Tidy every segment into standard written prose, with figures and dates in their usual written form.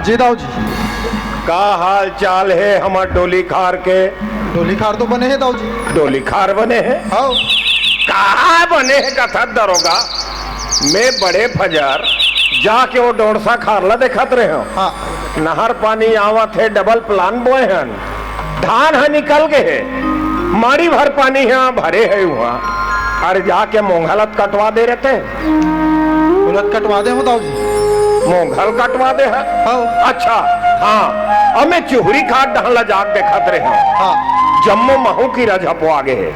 जी दाऊ जी। का हाल चाल है हमार डोली खार के? डोली खार तो बने हैं दाऊ जी। डोली खार बने हैं? हाँ। कहाँ बने हैं कथा दरोगा? मैं बड़े फजर जाके वो डोरसा खारला देखत रहे हो। हाँ। नहर पानी आवत है, डबल प्लान बोए हैं, धान है निकल गए, माड़ी भर पानी यहाँ भरे है वहाँ। अरे जाके मोंघलत कटवा दे रहते। उलट कटवा दे हो दाऊ जी। मोंघल कटवा दे है? हाँ। अच्छा हाँ, अब मैं चुहरी खाट डहला जाग देखत रहे हो। हाँ। जम्मो महू की रजप आगे है,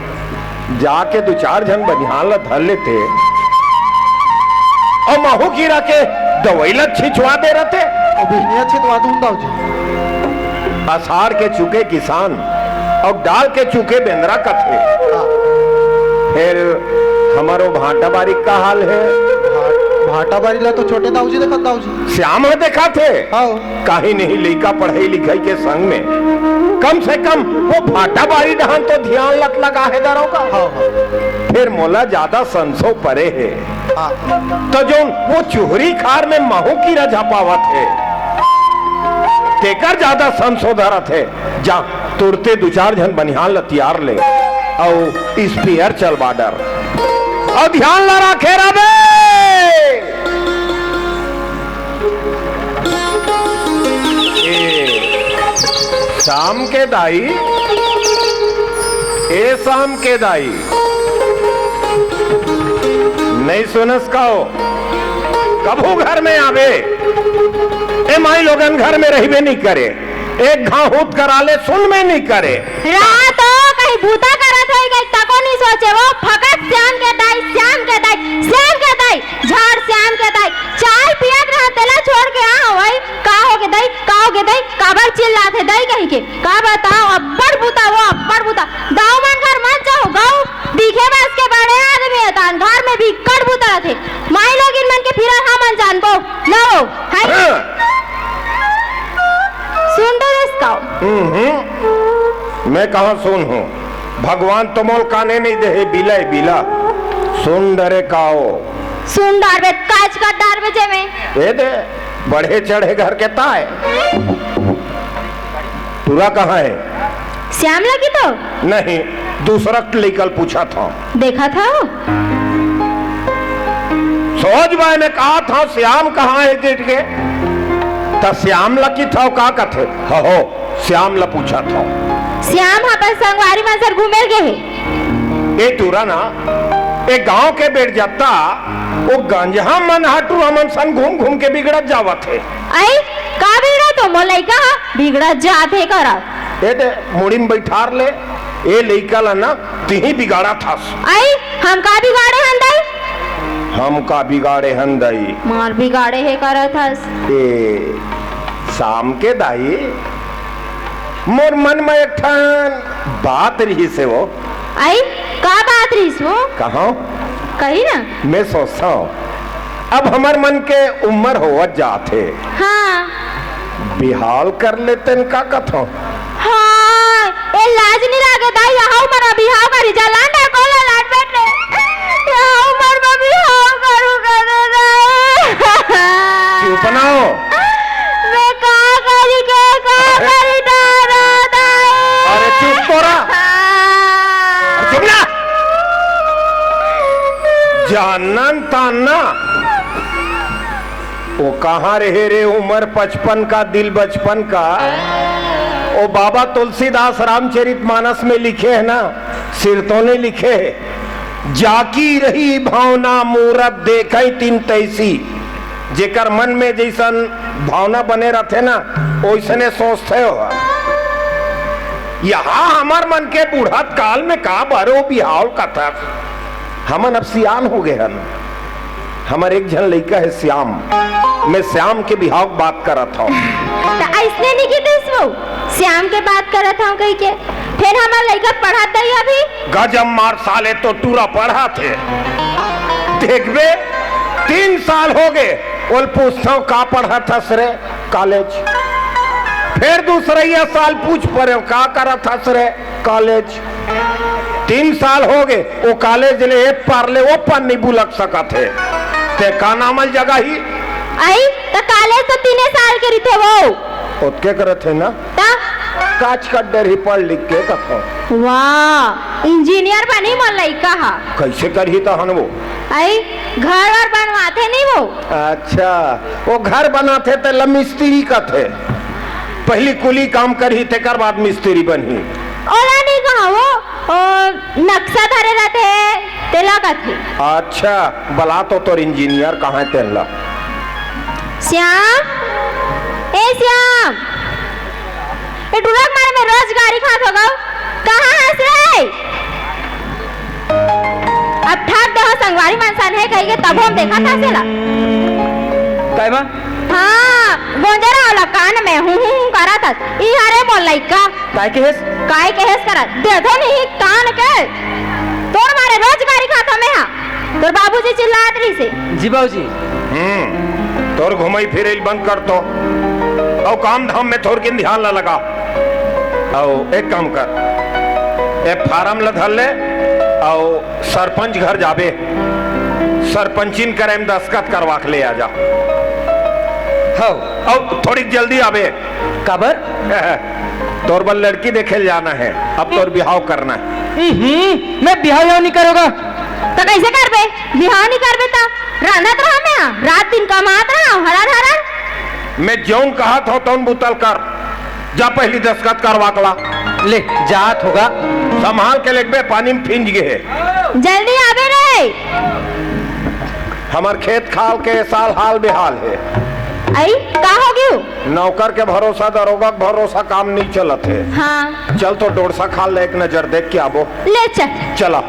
जाके दो चार जन बनिहान ला धर लेते और महू की रखे दवाईला छिछवा दे रहते। अभी छिटवा दूं दाऊ जी। आषाढ़ के चुके किसान और डाल के चुके बेंद्रा कथे। हाँ। फिर हमारो भाटा बारी का हाल है? भाटा बारी ला तो छोटे दाऊ जी देखा दाऊ जी। श्याम देखा थे? हाँ। कहीं नहीं लइका पढ़ाई लिखाई के संग में कम से कम वो भाटा बारी डहान तो ध्यान लत लगा है दारों का। हाँ। फिर मोला ज्यादा संसो परे है। हाँ। तो जो वो चुहरी खार में महू की रजा पावत है तेकर ज्यादा संशोधरत है। जा तुरते दो चार जन बनिहान लतियार ले और स्पीयर चल बाडर और ध्यान ला रखे रबे। शाम के दाई, ए शाम के दाई नहीं सुनस का हो कभू घर में आवे। ए माई लोगन घर में रहबे नहीं करे, एक घाहूत करा ले सुन में नहीं करे। रात हो कहीं भूता करत है, कहीं तको नहीं सोचे। वो फकत श्याम के दाई, श्याम के दाई, श्याम के दाई, झाड़ श्याम के दाई। चाय पियत रहा तेला छोड़ के आ भाई। का हो के दाई, का हो के दाई, काबर चिल्लाते दाई कहीं के? का बताओ अब्बड़ भूता, वो अब्बड़ भूता। गाँव मन घर मत जाओ, गाँव दिखे बस के बड़े आदमी है तान, घर में भी कड़ भूता रहते। माई लोग इन मन के फिर हम जान पो लो हाय सुन दो इसका। मैं कहा सुन हूँ, भगवान तो मोल काने नहीं दे बिला बिला सुन डरे काओ सुन डारबे काज का डारबे जे में दे दे बढ़े चढ़े घर के ताए। पूरा कहाँ है? श्याम लगी तो नहीं, दूसरा लेकर पूछा था। देखा था वो? सोच भाई ने कहा था श्याम कहाँ है गिट के, तो श्याम लकी था का कथे हो श्याम ला पूछा था। श्याम अपन संगवारी मंजर घूमे गए है। ए तुरा ना ए गांव के बेट जाता वो गंजहा मन हटू हमन सन घूम घूम के बिगड़त जावत है। आई का बिगड़ा तो मोलाई का बिगड़त जाते करा। ए दे मुड़ी में बैठार ले ए लइका ला ना तिही बिगाड़ा था। आई हम का बिगाड़े हंदाई? हम का बिगाड़े हंदाई मार बिगाड़े है करत हस। ए शाम के दाई मोर मन में एक ठन बात रही से वो। आई का बात रही सो? कहाँ कही ना मैं सोचता हूँ अब हमार मन के उम्र होवत जाते। हाँ बिहाल कर लेते का कथो। हाँ ए लाज नहीं लागे दाई हाउ मरा बिहाव करी जलांडा कोला लाट बैठे हाउ मर में बिहाव करू करे चुप ना हो। मैं का करी दादा दाई। अरे चुप तोरा, चुप ना। जानन ताना वो कहाँ रहे रे उम्र 55 का दिल बचपन का। ओ बाबा तुलसीदास रामचरितमानस में लिखे है ना, सिरतों ने लिखे है जाकी रही भावना मूरत देखई तीन तैसी। जेकर मन में जैसन भावना बने रहते ना वैसने सोचते हो। यहाँ हमार मन के बूढ़त काल में का बारो बिहाव का था। हमन अब सियान हो गए हन। हमारे एक जन लड़का है श्याम, मैं श्याम के बिहाव बात कर रहा हूँ। ऐसने नहीं की वो श्याम के बात कर रहा था कहीं के। फिर हमारा लड़का पढ़ा था अभी गजब मार साले तो टूरा पढ़ा थे। देखबे 3 साल हो गए बोल पूछता हूँ का पढ़ा था सरे कॉलेज। फिर दूसरा साल पूछ पड़े का करा था सरे कॉलेज। 3 साल हो गए वो कॉलेज ले पार ले वो पर नहीं बुलक सका थे ते का नामल जगह ही आई तो कॉलेज तो 3 साल के रही थे वो ओतके करत है ना ता काच का डर ही पढ़ लिख के कथो वाह इंजीनियर बनी मन लइका हा कैसे करही तो हन वो आई घर और बनवाते नहीं वो अच्छा वो घर बनाते थे ल मिस्त्री का थे पहली कुली काम करही थे कर बाद मिस्त्री बनी ओला नहीं कहा वो नक्शा धरे रहते तेला का थे अच्छा बला तो तोर इंजीनियर कहाँ है तेला श्याम ए श्याम ये टुरक मारे में रोज गाड़ी खात होगा कहाँ है से अब ठाक दे हो संगवारी मानसान है कहीं के तब हम देखा था सेला काय बा हाँ गोंजरा वाला कान में हूँ करा था ई हरे बोल लइका काय के हेस करा दे दो नहीं कान के तोर मारे रोज गाड़ी खाता में हां तोर बाबूजी चिल्लात रही से जी बाबूजी तोर घुमाई फिरे बंद कर तो और काम धाम में थोड़ के ध्यान न लगा और एक काम कर एक फार्म लधल ले और सरपंच घर जाबे सरपंचिन करे में दस्खत करवा के ले आ जा हाँ और थोड़ी जल्दी आबे काबर तोर बल लड़की देखे जाना है अब तोर बिहाव करना है मैं बिहाव नहीं करोगा तो कैसे करबे बिहाव नहीं करबे ता रानत रहा मैं रात दिन कमात रहा हरा हरा मैं जौन कहा था तौन बुतल कर जा पहली दस्खत करवा कला ले जात होगा संभाल के लेके पानी में फिंज गए जल्दी आबे रे हमार खेत खाल के साल हाल बेहाल है आई का हो गयो नौकर के भरोसा दरोगा के भरोसा काम नहीं चलत है हाँ चल तो डोरसा खाल ले एक नजर देख के आबो ले चल चला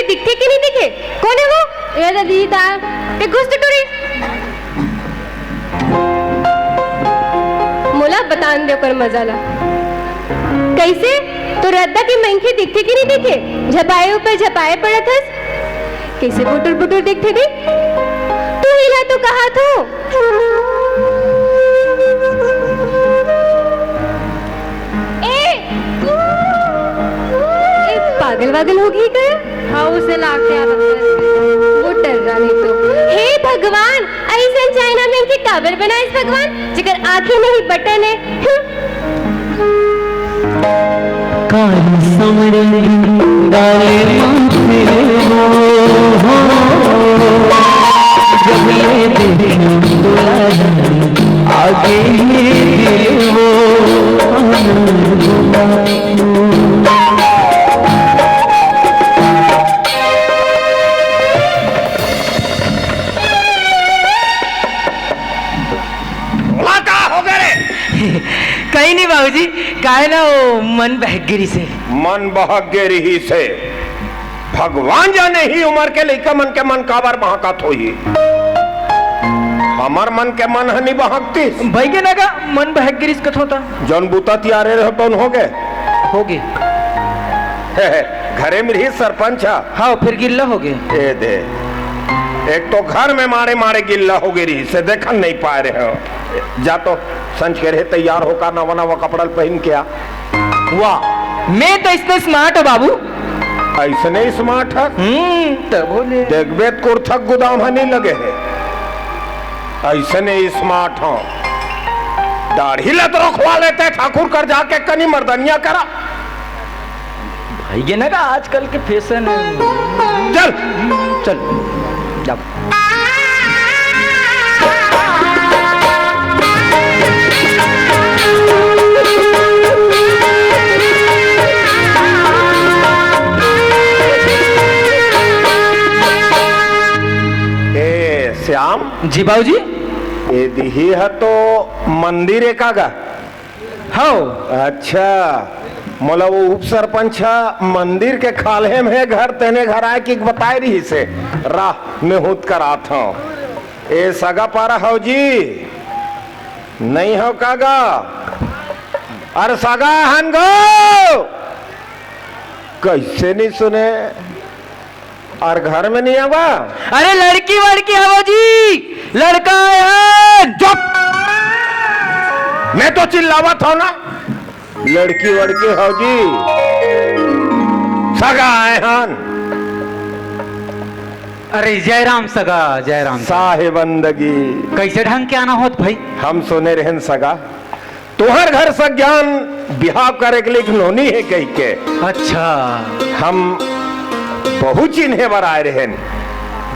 दिखते कि नहीं दिखे कौन है वो ये दीदा ये घुस टुरी मोला बतान दे कर मजाला कैसे तो रद्दा की मंकी दिखते कि नहीं दिखे झपाए ऊपर झपाए पड़ा था कैसे बुटुर बुटुर दिखते थे तू हिला तो कहा तू पागल वागल हो गई क्या हाँ उसे लाके आदत है वो डर रहा नहीं तो हे भगवान ऐसे चाइना में की टावर बनाए भगवान जिकर आंखें नहीं बटन है काली समरे डाले माथे हो जब ये देख आगे ये हो कहीं नहीं बाबूजी काहे ना वो मन बहगिरी से मन बहगिरी से भगवान जाने ही उम्र के लइका मन के मन काबर बहकत होई हमार मन के मन हनी बहकती भाई के ना का मन बहगिरी से कथ होता जौन बूता तियारे रह कौन हो गए घरे में ही सरपंच हाँ फिर गिल्ला हो गए ए दे एक तो घर में मारे मारे गिल्ला हो गई से देखन नहीं पा रहे हो जा तो संच के रहे तैयार होकर नवा नवा कपड़ा पहन के आ वाह मैं तो इतने स्मार्ट हो बाबू ऐसे नहीं स्मार्ट है तब बोले देखबे कुर्थक गोदाम नहीं लगे है ऐसे नहीं स्मार्ट हो दाढ़ी लत रखवा लेते ठाकुर कर जाके कनी मर्दनिया करा भाई ये ना का आजकल के फैशन है चल चल जाओ श्याम जी बाबूजी ये दिही है तो मंदिर है कागा हाँ अच्छा मोला वो उप सरपंच मंदिर के खाले में घर तेने घर आए कि बताए रही से राह में हुत करात हूँ। ए सगा पारा हो जी नहीं हो कागा अरे सगा हन गो कैसे नहीं सुने और घर में नहीं आवा। अरे लड़की वड़की हवो जी, लड़का है। चुप, मैं तो चिल्लावत हूं ना। लड़की वड़की हो जी सगा आए हन। अरे जयराम सगा, जयराम साहेबंदगी कैसे ढंग के आना होत भाई? हम सुने रहन सगा तुहर घर से ज्ञान बिहाव करे के लिए खिलौनी है कही के। अच्छा, हम बहु चिन्हे बर आए रहन।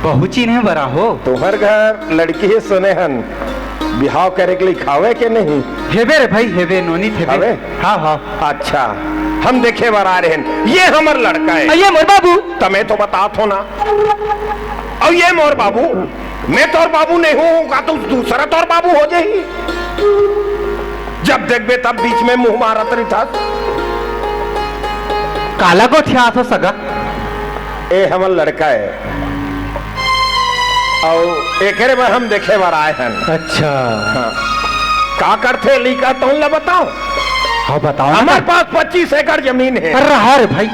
बहु चिन्हे बरा हो? तुहर घर लड़की है सुने हन बिहाव करे के लिए खावे के नहीं? हेबे रे भाई, हेबे नोनी थे। हाँ हाँ। अच्छा, हम देखे बर आ रहे हैं। ये हमार लड़का है। ये मोर बाबू। तमें तो बता थो ना। और ये मोर बाबू, मैं तोर बाबू नहीं हूँ का तू दूसरा तोर बाबू हो जाही। जब देखबे तब बीच में मुंह मारत रही था। काला गोठिया तो सगा ए हमार लड़का है और एकरे में हम देखे बार आए हैं। अच्छा हाँ। का करते लिखा तो ला बताओ। हाँ बताओ। हमारे पास 25 एकड़ जमीन है। अरे भाई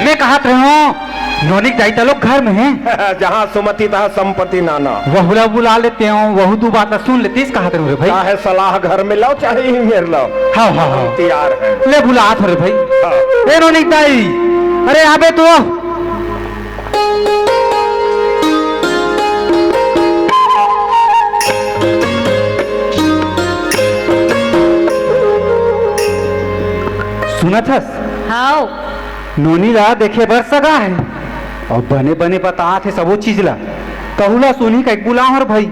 मैं कहा हूँ नौनिक दाई लोग घर में हैं। जहाँ सुमति तहाँ संपत्ति नाना। वहुला बुला लेते हो, वहु दो बात सुन लेते इस कहा रे भाई। चाहे सलाह घर में लाओ चाहे ही मेरे लाओ। हाँ हाँ हाँ तैयार है। ले बुला रे भाई। हाँ। ए नौनिक दाई, अरे यहाँ पे तो सुना था? हाँ नोनी ला देखे बर सगा है और बने बने बता थे सब वो चीज ला कहूला सुनी का बुलाओ हर भाई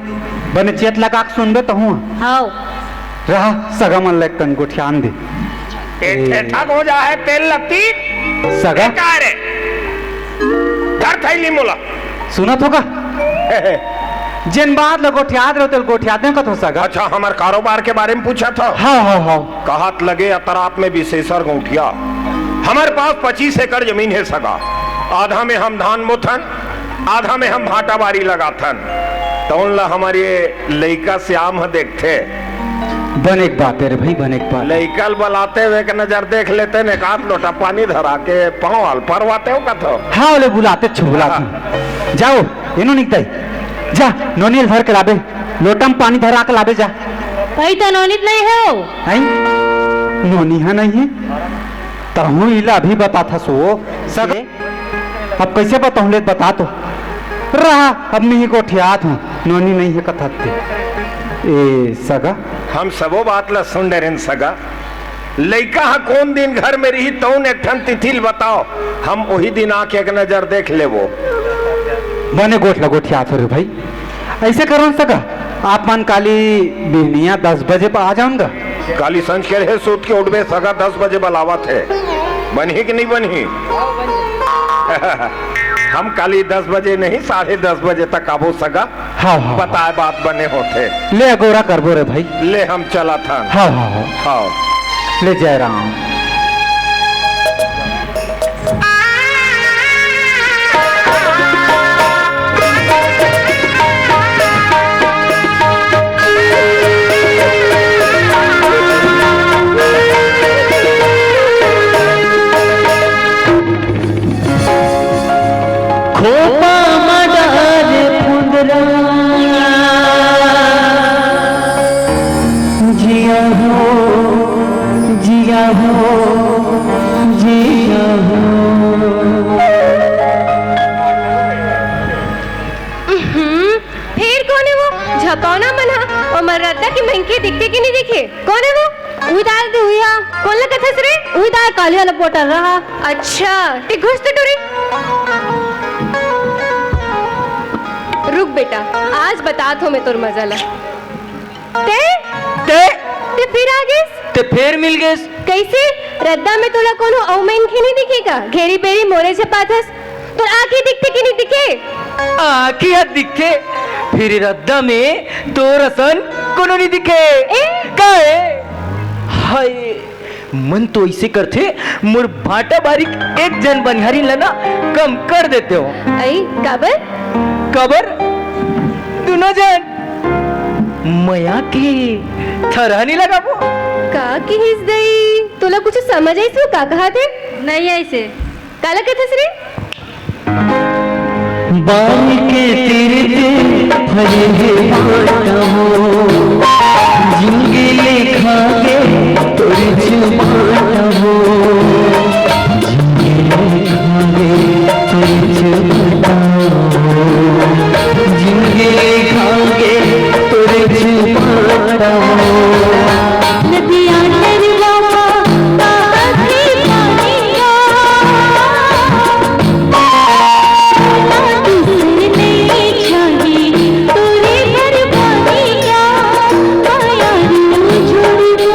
बने चेत लगा के सुनबे तो हूँ। हाँ रहा सगा मन लग कन को ध्यान दे। ठग हो जा है तेल लगती सगा रे घर थैली मोला सुनत होगा जिन बात लगो ठियाद रहो तेल गोठियाद में कथो सगा। अच्छा, हमारे कारोबार के बारे में पूछा था। हाँ हाँ हाँ। कहत लगे अतरात में विशेषर गौठिया। हमारे पास 25 एकड़ जमीन है सगा। आधा में हम धान मुथन, आधा में हम भाटा बारी लगाथन। तो उन ला हमारे लइका श्याम देखते बन एक बात है रे भाई, बन एक बात। लइकल बलाते हुए के नजर देख लेते ने काट लोटा पानी धरा के पाँव हल परवाते हो कथो। हाँ बोले बुलाते छो बुलाते। जाओ इनो निकताई जा नोनील भर के लाबे, लोटम पानी धरा के लाबे जा। भाई तो नोनित नहीं है वो। आई नोनी है नहीं है तहु इला अभी बता था सो सगे अब कैसे बताऊं ले बता तो रहा अब मैं ही को ठियात हूँ नोनी नहीं है कथाते ए सगा। हम सबो बात ला सुन डरेन सगा। लइका हा कौन दिन घर में रही तो एक ठन तिथिल बताओ, हम वही दिन आके एक नजर देख ले वो। बने गोठ लगो ठियात हो रे भाई। ऐसे करो सगा आप मन काली बिहनिया 10 बजे पर आ जाऊंगा। काली संज के रहे सूत के उठबे सगा 10 बजे बलावत है। बनी कि नहीं बनी? हम काली 10 बजे नहीं 10:30 बजे तक आबो सगा। हाँ हाँ बताए बात बने होते। ले अगोरा करबो रे भाई। ले हम चला था। हाँ हाँ हाँ हाँ ले जय राम। खोपा मडार फुंदरा जिया हो जिया हो जिया हो। फिर कौन है वो झपौना मना और मर्रदा की मंकी दिखते कि नहीं दिखे? कौन है वो? उदार दे हुआ कौन लगा था रे? उदार काली वाला पोटर रहा। अच्छा ते घुस तो डरे। रुक बेटा, आज बता थो मैं तोर मजा ला। ते ते फिर आ गए? ते फिर मिल गए कैसे? रद्दा में तोला कोनो औमैन की नहीं दिखेगा? घेरी बेरी मोरे छपाथस तो आंखें दिखते कि नहीं दिखे? आखिया दिखे फिर रद्दा में तो रसन कोनो नहीं दिखे। काहे हाय मन तो ऐसे करते मोर भाटा बारीक एक जन बनिहारी लना कम कर देते हो। आई काबर कबर दोनों जन मया के थरहनी लगा वो। का की हिस दई तुला कुछ समझ आई सो का कहा थे नहीं ऐसे काला कहते रे बाल के तेरे फरे भाटा हो जिंगे लेखा गे तोरे जुबाना हो जिंगे लेखा गे तोरे जुबाना हो जिंगे लेखा गे तोरे जुबाना हो नदियां नरवा ताती पानिया दूसरे नहीं चाहिए तोरे घर पानिया माया रू जोड़ो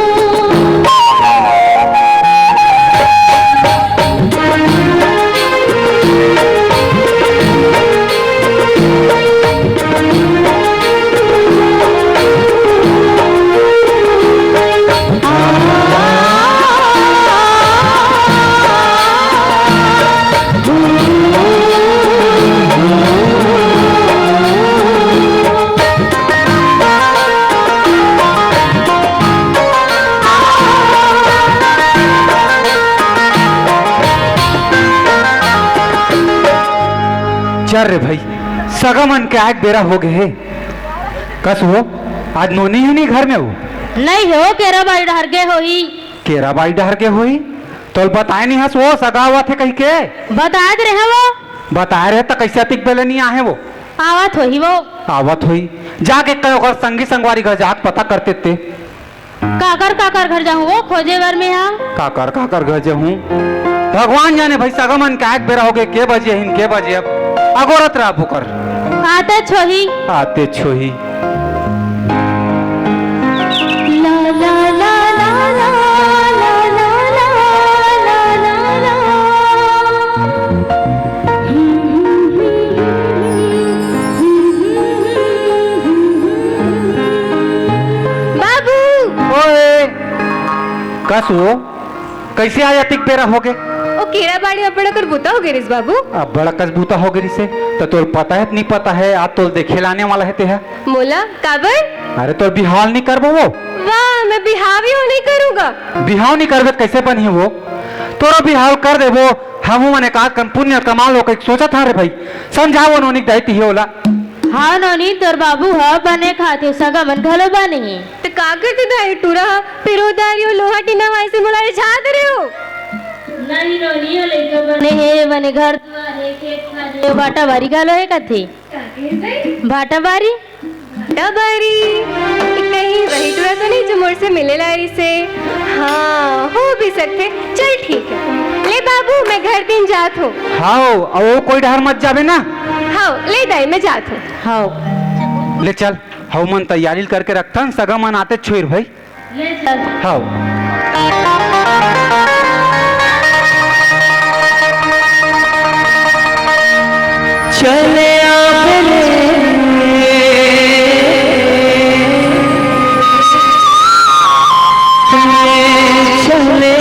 चल रे भाई सगा मन के आग बेरा हो गए है। कस हो आज नोनी है नहीं घर में वो नहीं हो केरा बाई डर गए होई केरा बाई डहर के हुई तो बताए नहीं हस वो सगा हुआ थे कहीं के बता दे रहे वो बताए रहे तो कैसे अतिक बेले नहीं आए वो आवत होई वो आवत हुई जाके कई और संगी संगवारी घर जाके पता करते थे काकर घर जाऊं वो खोजे बर में हाँ काकर घर जे हूँ भगवान जाने भाई सगा मन के आग बेरा हो गए के बजे हिन के बजे अब अगोरत रहा पुकर आते छोही आते छोही ला ला ला ला ला ला ला ला ला ला बाबू ओए कस हो कैसे आया तिक बेरा हो गए ओ केरा बाड़ी अपना कर बुता हो गिरिस बाबू अब बड़ा कसबूता हो गई से तो तोर पता है नहीं पता है आज तो देखे लाने वाला है ते है मोला काबर अरे तो बिहाव नहीं करबो वो वाह मैं बिहावी हो नहीं करूंगा बिहाव नहीं करबे तो कैसे बनी वो तोरा बिहाव कर देबो हमू मने का पुण्य कमाल हो के सोचा था रे भाई समझावो नोनिक दायती ही होला हाँ नोनी तोर बाबू हा बने खाते सगा मन घलो बने तो का करते दाई टूरा फिर उदारियो लोहा टीना वाई से मुलारे छाद रहे हो नहीं नोनी हो लेके बने हे बने घर द्वार है खेत खाने बाटा बारी गालो है कथे बाटा बारी कहीं वही टूरा तो नहीं जो मोर से मिले लारी से हाँ हो भी सकते चल ठीक है ले बाबू मैं घर दिन जात हूँ हाओ वो कोई डर मत जाबे ना हाँ ले दाई मैं जात हूँ हाँ ले चल हाउ मन तैयारी करके रखथन सगा मन आते छोर भाई ले चल हाओ चले चले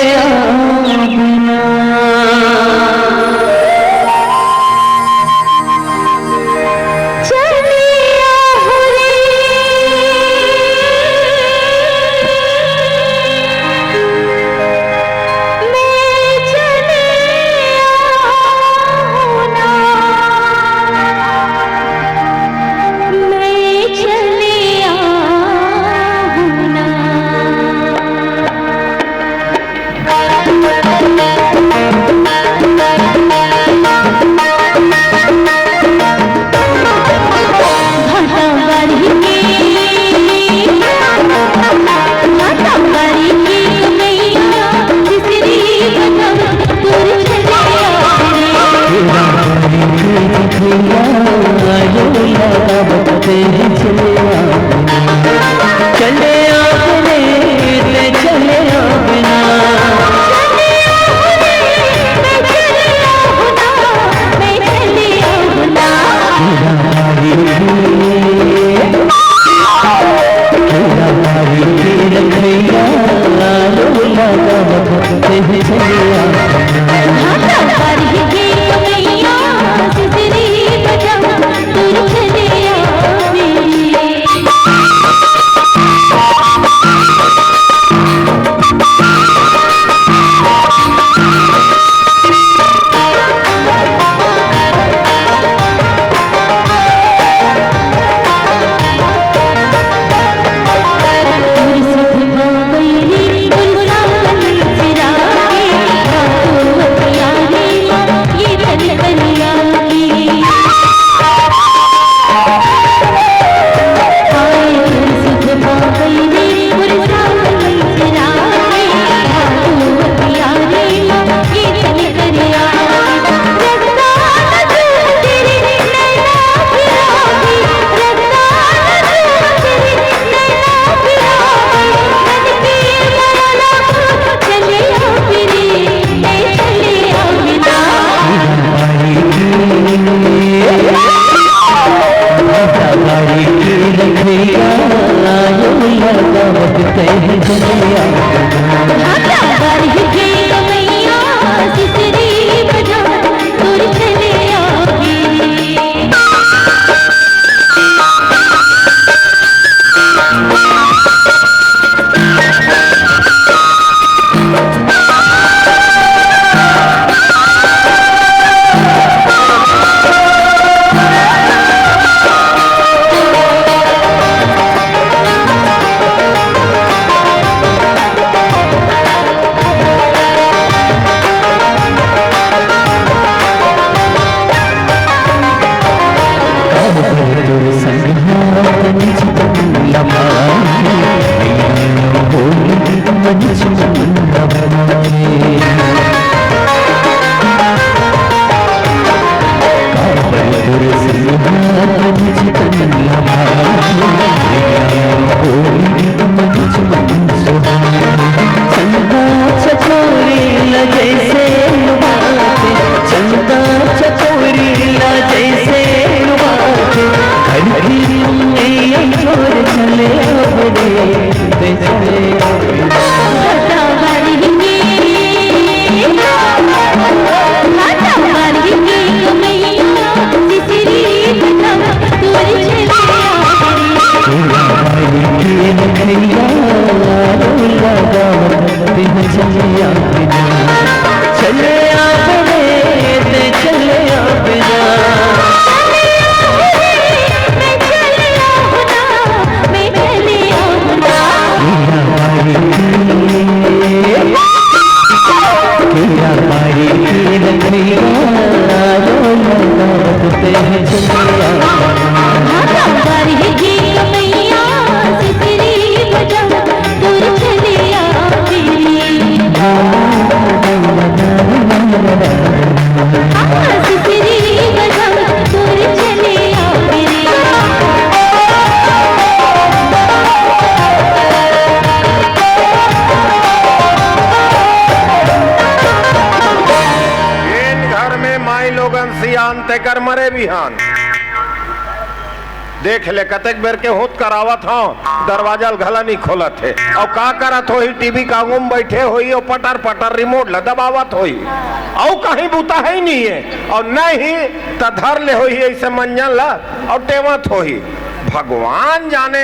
माई लोगन सियान ते कर मरे बिहान। देख ले कतेक बेर के होत करावत हो, दरवाजा घला नहीं खोलत है। और का करत हो ही टीवी कांगू में बैठे होई और पटर पटर रिमोट ल दबावत होई और कहीं बूता है ही नहीं है। और नहीं त धर ले होई ऐसे मंजन ला और टेवत होई। भगवान जाने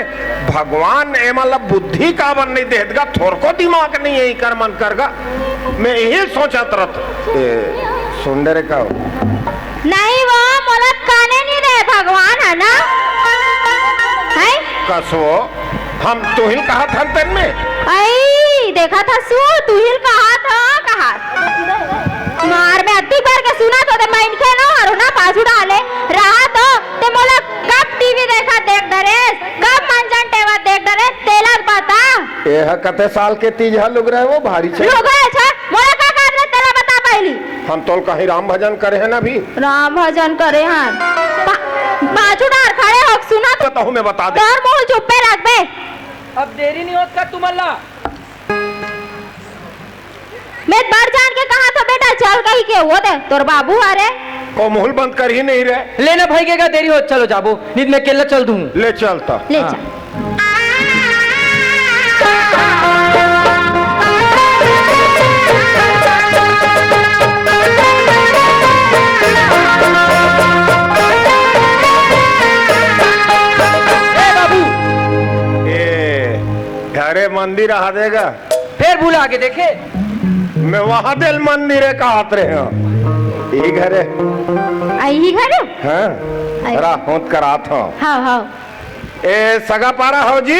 भगवान ए मतलब बुद्धि का बन नहीं देगा, थोड़को दिमाग नहीं है कर मन करगा। मैं यही सोचत रहत सुन रे का नहीं वो मोला काने नहीं रहे भगवान है ना है कसो हम तू ही कहा था तेन में आई देखा था सु तू ही कहा मार में अति बार के सुना तो मैं इनके ना और ना पाछू डाले रहा तो ते मोला कब टीवी देखा देख डरेस कब मंजन टेवा देख डरे तेला बता ए कते साल के तीज लोग रहे वो भारी छे लोग है अच्छा मोला का काट तेला बता पहली हम तोल कहीं राम भजन करे हैं ना भी राम भजन करे हन पाछू डार खड़े हो सुना तो बताऊं मैं बता दे डर मुंह चुप पे रख बे। अब देरी नहीं होत का तुम्हारा। मैं बढ़ जान के कहा था बेटा चल कहीं के वो दे तोर बाबू अरे को मुहल बंद कर ही नहीं रहे। लेना भाई के का देरी हो चलो जाबो नित में केला चल दूं ले चलता ले हाँ। चल घरे मंदिर आ देगा फिर भूला के देखे मैं वहां दिल मंदिर है कहात रहे हो यही घरे आई ही घर हाँ रा होत करात हो हाँ हाँ ए सगा पारा हो जी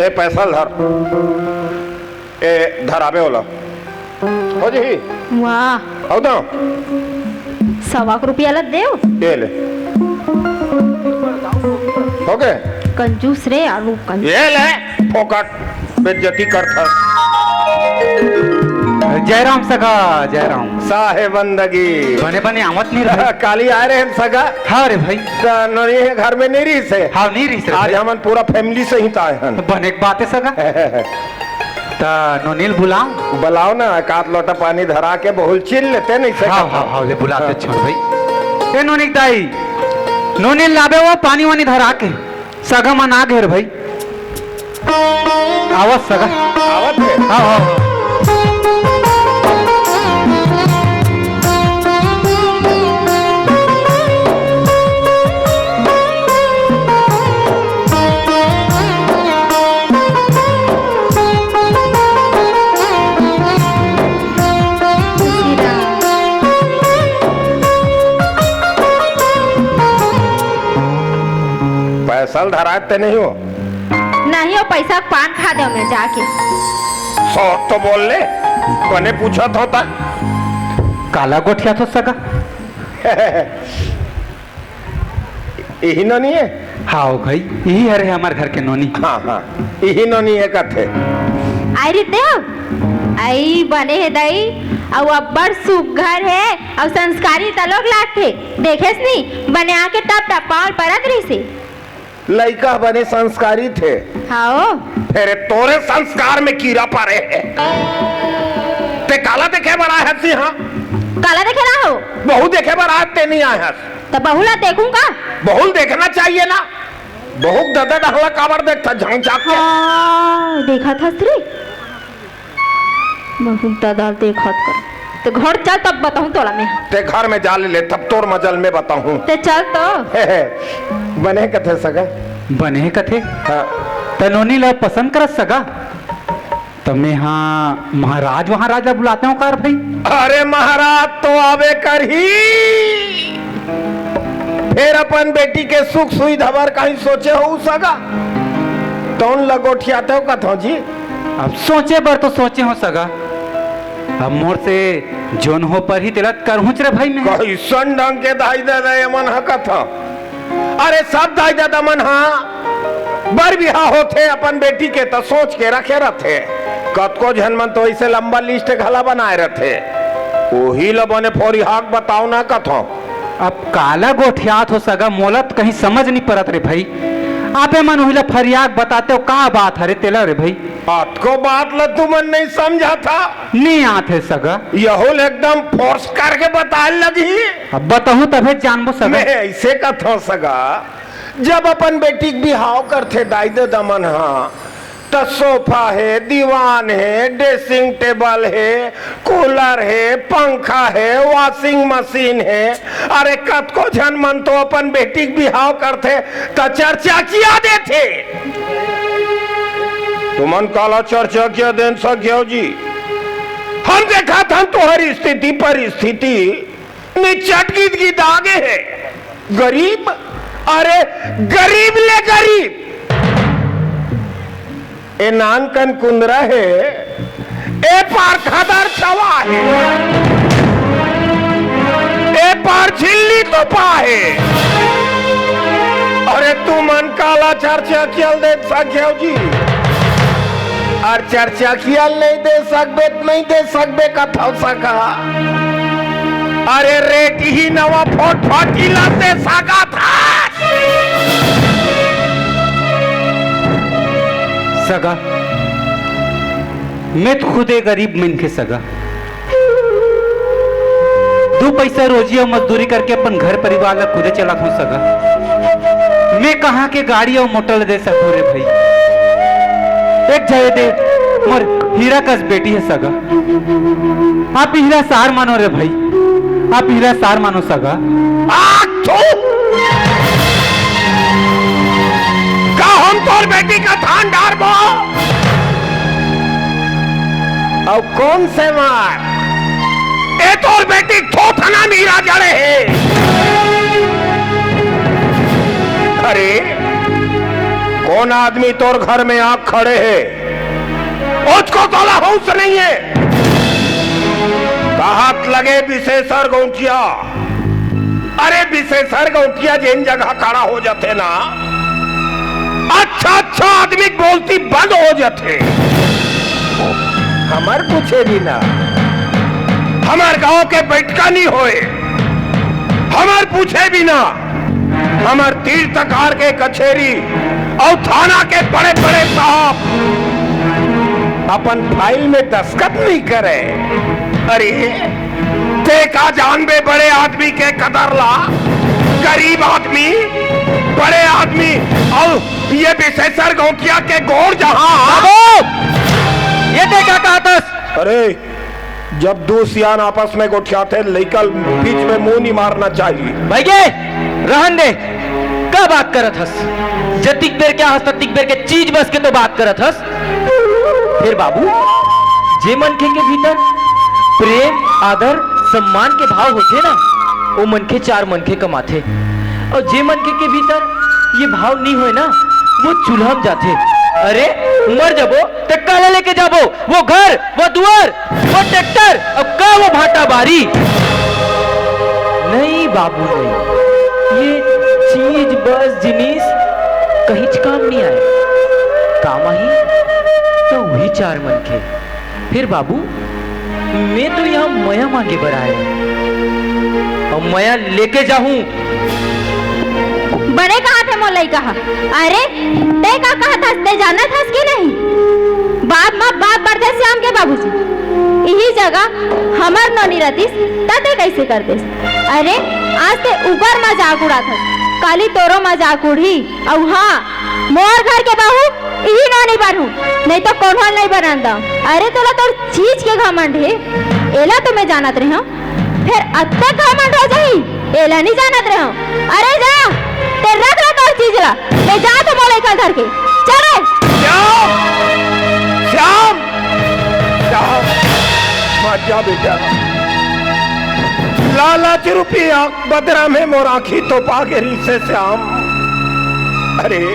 ए पैसा धर ए धराबे होला हो जी वाह हो तो ₹100 रुपया लग देव ये ले ओके कंजूस रे आलू कंजूस ये ले फोकट बेइज्जती करता जयराम सगा जयराम साहे बंदगी बने बने आवत नहीं रहे। काली आ रहे हैं सगा हाँ रे भाई नहीं है घर में नहीं रही से हाँ नहीं रही आज हमन पूरा फैमिली से ही ताए हैं बने एक बात है सगा ता नोनील बुलाओ बुलाओ ना काट लोटा पानी धरा के बहुल चिल लेते नहीं से हाँ हाँ हाँ ले बुलाते छोड़ भाई ए नोनिक दाई नोनील लाबे वो पानी वानी धरा के सगा मन आ घेर भाई आवत सगा आवत है हाँ हाँ हाँ पैसा धराते नहीं हो नहीं हो पैसा पान खा दे मैं जाके 100 तो बोल ले कोने पूछा था काला गोठिया तो सगा यही नहीं है हाँ भाई यही है रे हमारे घर के नोनी हाँ हाँ यही नहीं है कथे आई रे देव आई बने है दई और अब्बड़ सुघर है और संस्कारी तलोग लाटे देखेस नहीं बने आके टप टप पाल परत रही से लड़का बने संस्कारी थे हाँ तेरे तोरे संस्कार में कीड़ा पारे है ते काला देखे बड़ा है सी हाँ काला देखे ना हो बहु देखे बड़ा ते नहीं आए हस तो बहुला देखूंगा बहुल देखना चाहिए ना बहु ददा डहला काबर देखता झांक झांक के हाँ देखा था श्री बहुत दादा देखा कर तो घर चल तब बताऊं तोला मैं ते घर में जा ले तब तोर मजल में बताऊं ते चल तो बने कथे सगा बने कथे हाँ तनोनी ला पसंद कर सगा तो मैं हाँ महाराज वहाँ राजा बुलाते हो कार भाई अरे महाराज तो आवे कर ही फिर अपन बेटी के सुख सुविधा भर कहीं सोचे हो सगा तौन लगोठियाते हो कथो जी अब सोचे बर तो सोचे हो सगा अब मोर से जोन हो पर ही तिलक करहुच रे भाई मैं कैसन ढंग के दाई दादा मन हा कथा अरे सब दाई दादा मन हा बर बिहा होते अपन बेटी के तो सोच के रखे रहते कतको झनमन तो ऐसे लंबा लिस्ट घला बनाए रहते वही ल बने फोरी हाक बताओ ना कथो अब काला गोठियात हो सगा मोलत कहीं समझ नहीं परत रे भाई आपे मन हुई फरियाद बताते हो का बात हरे तेला रे भाई बात को बात ल तू मन नहीं समझा था। नहीं आते सगा यहुल एकदम फोर्स करके बताने लगी। अब बताऊं तभे जानबो सगा। मैं ऐसे कथो सगा, जब अपन बेटी के बिहाव करते दाई दे दमन हाँ तो सोफा है, दीवान है, ड्रेसिंग टेबल है, कूलर है, पंखा है, वॉशिंग मशीन है। अरे कत को जन मन तो अपन बेटी के बिहाव करते तो चर्चा किया देते। तुमन काला चर्चा किया देन सक्यो जी। हम देखा था तुम्हारी स्थिति परिस्थिति निचट की दागे है। गरीब, अरे गरीब ले गरीब, ए नानकन कुंदरा है, ए पार खादर छवा है, ए पार झिल्ली तो पा है। अरे तू मन काला चर्चा किया दे सक्यो जी, और चर्चा किया नहीं दे सकबे नहीं दे सकबे कथा सका। अरे रेट ही नवा फोट फाटी लाते सका था सगा। मैं तो खुद एक गरीब मन के सगा, 2 पैसा रोजी और मजदूरी करके अपन घर परिवार ला खुदे चला हूँ सगा। मैं कहाँ के गाड़ी और मोटर दे सकूँ रे भाई। एक जय दे मोर हीरा कस बेटी है सगा। आप हीरा सार मानो रे भाई, आप हीरा सार मानो सगा। का हम तोर बेटी का थान डारबो और कौन से मार ए तोर बेटी थोथना मीरा जड़े है। अरे कौन आदमी तोर घर में आग खड़े है, उसको तोला होश नहीं है। हाथ लगे विशेषर गौठिया, अरे विशेषर गौठिया जिन जगह खड़ा हो जाते ना, अच्छा आदमी बोलती बंद हो जाते। हमार पूछे भी ना, हमार गांव के बैठका नहीं होए, हमार पूछे भी ना, हमार तीर्थकार के कचेरी और थाना के बड़े बड़े साहब अपन फाइल में दस्तखत नहीं करे। अरे देखा जानबे बड़े आदमी के कदर ला, गरीब आदमी बड़े आदमी और ये विशेषर गौठिया के गोर जहां ये देखा कहा था। अरे जब 2 सियान आपस में गोठियाते लेकल बीच में मुंह नहीं मारना चाहिए। भैया रहन दे, क्या बात करत हस? जतिक बेर क्या हस ततिक बेर के चीज बस के तो बात करत हस। फिर बाबू जे मनखे के भीतर प्रेम आदर सम्मान के भाव होते ना, वो मनखे 4 मनखे कमाथे। और जे मनखे के भीतर ये भाव नहीं होए ना, वो चूल्हा जाते। अरे मर जाबो तो काले लेके जाबो, वो घर, वो दुआर, वो ट्रैक्टर, और का वो भाटा बारी। नहीं बाबू नहीं, ये चीज बस जिनिस कहीं काम नहीं आए, काम आई तो वही 4 मनखे। फिर बाबू मैं तो यहाँ मया मांगे बर आए और मया लेके जाऊं। बड़े कहा थे मोलई कहा, अरे ते का कहा था, ते जाना था कि नहीं? बात बढ़ते श्याम के बाबूजी यही जगह हमार नौनी रतीस तते कैसे करते? अरे आज ते ऊपर मजाक उड़ा था, काली तोरो मजाक उड़ी। और हाँ मोर घर के बहू यही नौनी बनू, नहीं तो कोन्हल नहीं बनांदा। अरे तोला तोर चीज के घमंड है, एला तो मैं जानत रही हूँ, फिर अत्ता घमंड हो जाही, एला नहीं जानत रही हूँ। अरे जा ते रख ला तोर चीज ला, ले जा तो मोले का घर के चले। श्याम श्याम श्याम मत जा बेटा, लालच रुपया बदरा में मोर आँखी तो पागेरी से श्याम। अरे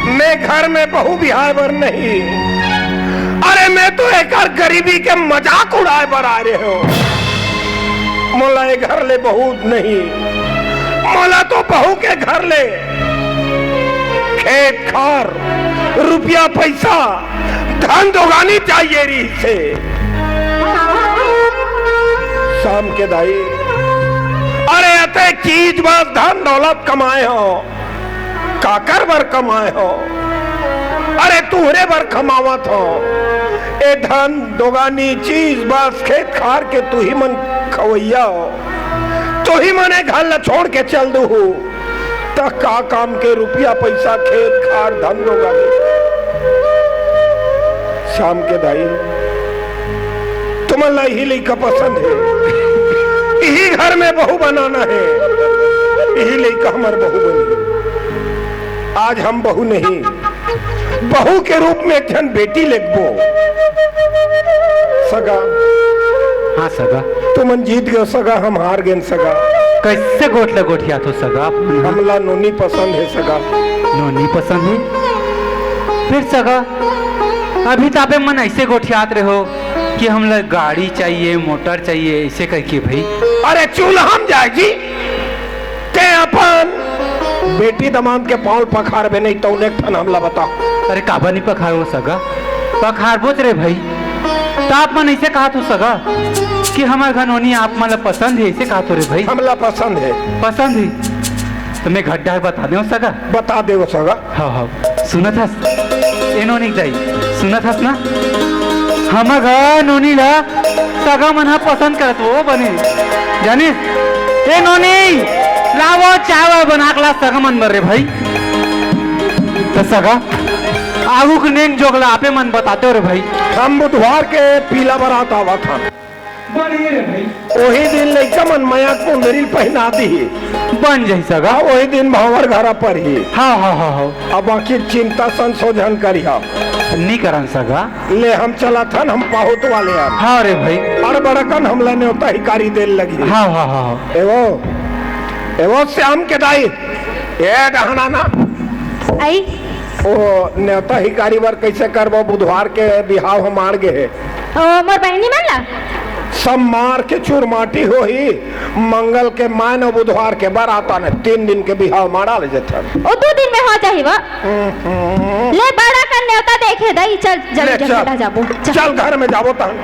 मैं घर में बहू बिहार बर नहीं, अरे मैं तो एक गरीबी के मजाक उड़ाए बर आ रहे हो। मोला एक घर ले बहू नहीं, मोला तो बहू के घर ले खेत खार रुपया पैसा धन दोगानी चाहिए री से। शाम के दाई, अरे अते चीज बस धन दौलत कमाए हो, काकर बर कमाए हो? अरे तुहरे बर कमावत हो। ए धन दोगानी चीज बस खेत खार के तू ही मन खवैया हो। तू ही मने घर ला छोड़ के चल दू त का काम के रुपया पैसा खेत खार धन दोगानी। शाम के दाई तुम्हारा यही लड़का पसंद है, यही घर में बहू बनाना है, यही लड़का हमार बहू बनी। आज हम बहू नहीं, बहू के रूप में एक जन बेटी लेगबो। सगा हाँ सगा, तुमन जीत गए सगा, हम हार गए सगा। कैसे गोठला गोठिया तो सगा? हमला नोनी पसंद है सगा। नोनी पसंद है? फिर सगा अभी तो आपे मन ऐसे गोठियात रहे हो कि हमला गाड़ी चाहिए, मोटर चाहिए, ऐसे करके भाई। अरे चूल्हा हम जाएगी ते अपन बेटी दमाद के पाँव पखार बे नहीं तो उन्हें ठन हमला बताओ। अरे काबा नहीं पखारो सगा, पखार बोच रे भाई। तो आप मन ऐसे कहा तो सगा कि हमारे घर नोनी आप मतलब पसंद है, ऐसे कहा तो रे भाई। हमला पसंद है। पसंद है तो मैं घड्डा बता दे सगा। बता दे वो सगा। हाँ हाँ सुना था नोनी दाई, सुना था ना हमार घर नोनी ला सगा मन पसंद करत वो बने जाने। ए नोनी लावो चावल बना के ला सगा मन बर रे भाई। तो सगा आगू के नेंग जोगला आपे मन बताते हो रे भाई। हम बुधवार के पीला बारात आवा था, बनी रे भाई। वही दिन लड़का मन मया कुंडली पहना दी, बन जाई सगा। वही दिन भावर घर पर ही। हाँ हाँ हाँ हाँ अब बाकी चिंता संशोधन करिया नहीं करन सगा। ले हम चला था हम पाहुत वाले यार। हाँ रे भाई। और बड़कन हमला ने होता ही कारी देल लगी। हाँ हाँ हाँ एवो श्याम के दाई ये गहना ना आई ओ नेता ही कारीगर कैसे करबो? बुधवार के बिहाव हम मार गए मोर बहनी मन ला सब मार के चूर माटी हो ही। मंगल के मान और बुधवार के बाराता ने 3 दिन के बिहाव मारा ले जाता। ओ 2 दिन में हो जाही वो। ले बड़ा कर नेवता देखे दई। चल जल्दी जल्दी जाबो। चल घर में जाबो तहन।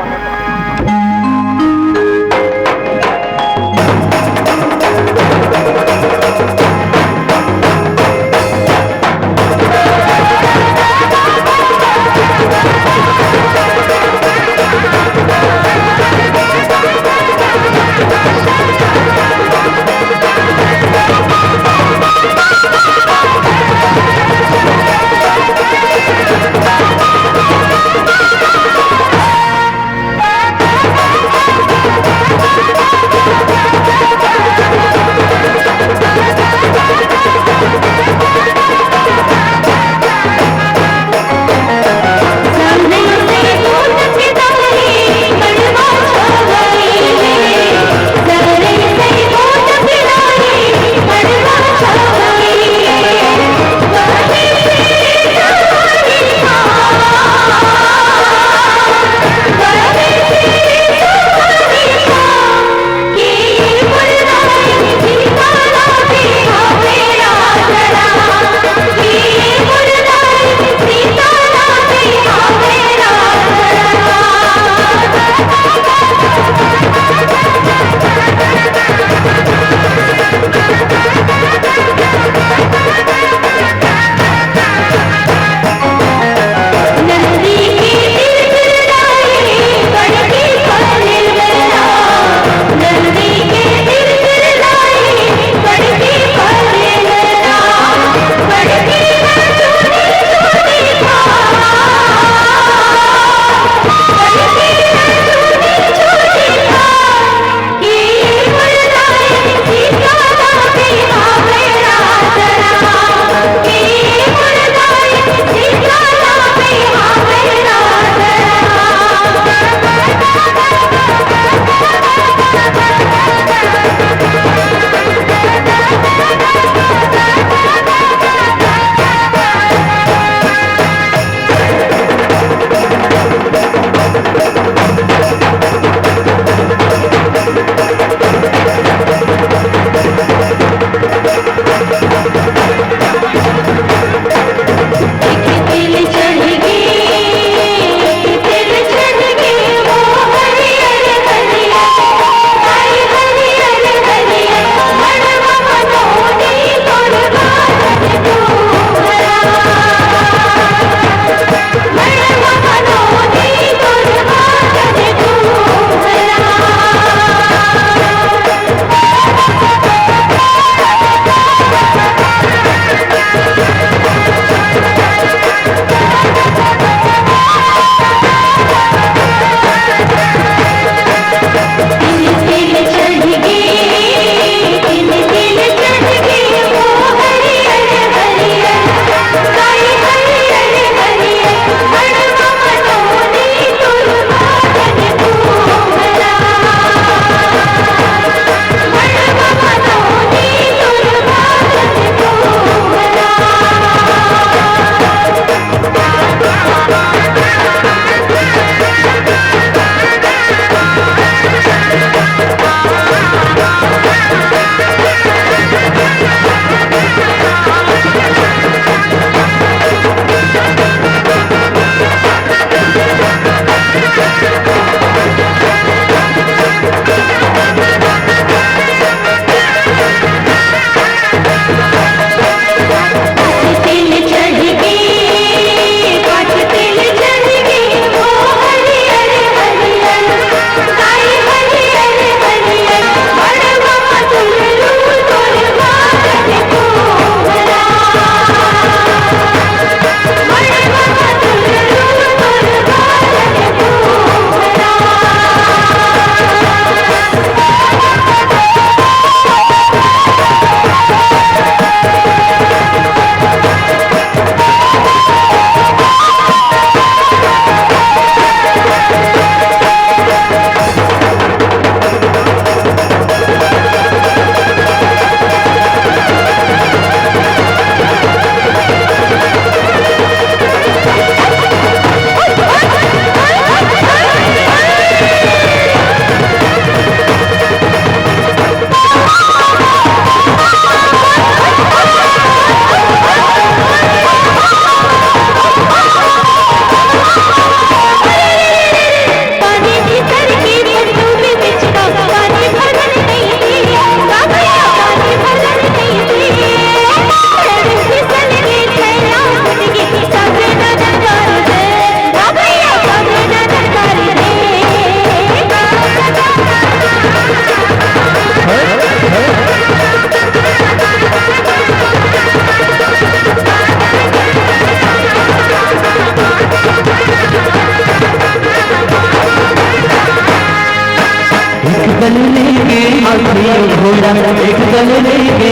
दल लेके हाथी घोड़ा एक दल लेके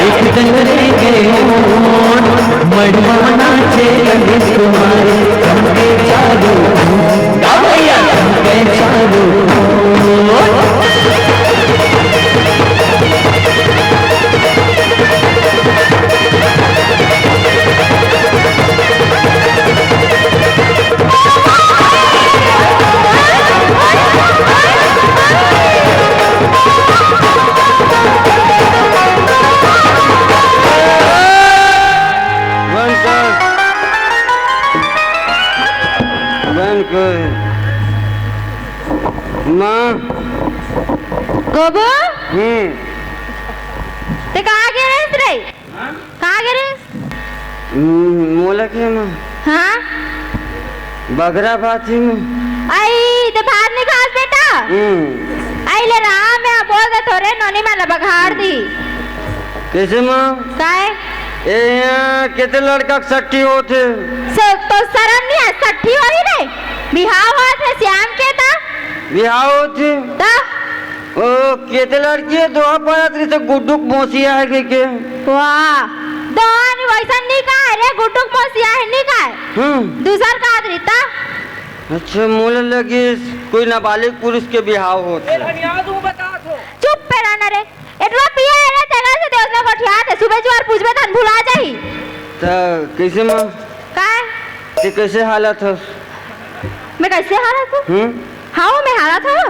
एक दल लेके मड़वा नाचे गणेश कुमार चमके चालू चमके चालू माँ गोबू ते कहाँ गिरीस रे कहाँ गिरीस मोला के माँ हाँ बगरा भाती में आई ते भात निकाल बेटा आई ले राम मैं बोल दे थोड़े नोनी माला बघाड़ दी कैसे माँ काय ए यहाँ कितने लड़का सट्टी होते तो शर्म नहीं है सट्ठी हो ही रे बिहाव हुआ थे श्याम के था बिहाव होते ता ओ कितने लड़की है दो पर से गुड्डुक मोसिया है के वाह दोन वैसा नहीं कहा रे गुटुक मोसिया है नहीं कहा दूसर का रीता अच्छा मोला लगे कोई नाबालिग पुरुष के बिहाव होते चुप पे रहना रे इतना पिया है रे तेरा से देवस में गठिया थे सुबह जोर पूछबे तन भुला जाई ता कैसे माँ काय ते कैसे हालत है मैं कैसे हालत हूँ हाँ मैं हालत हूँ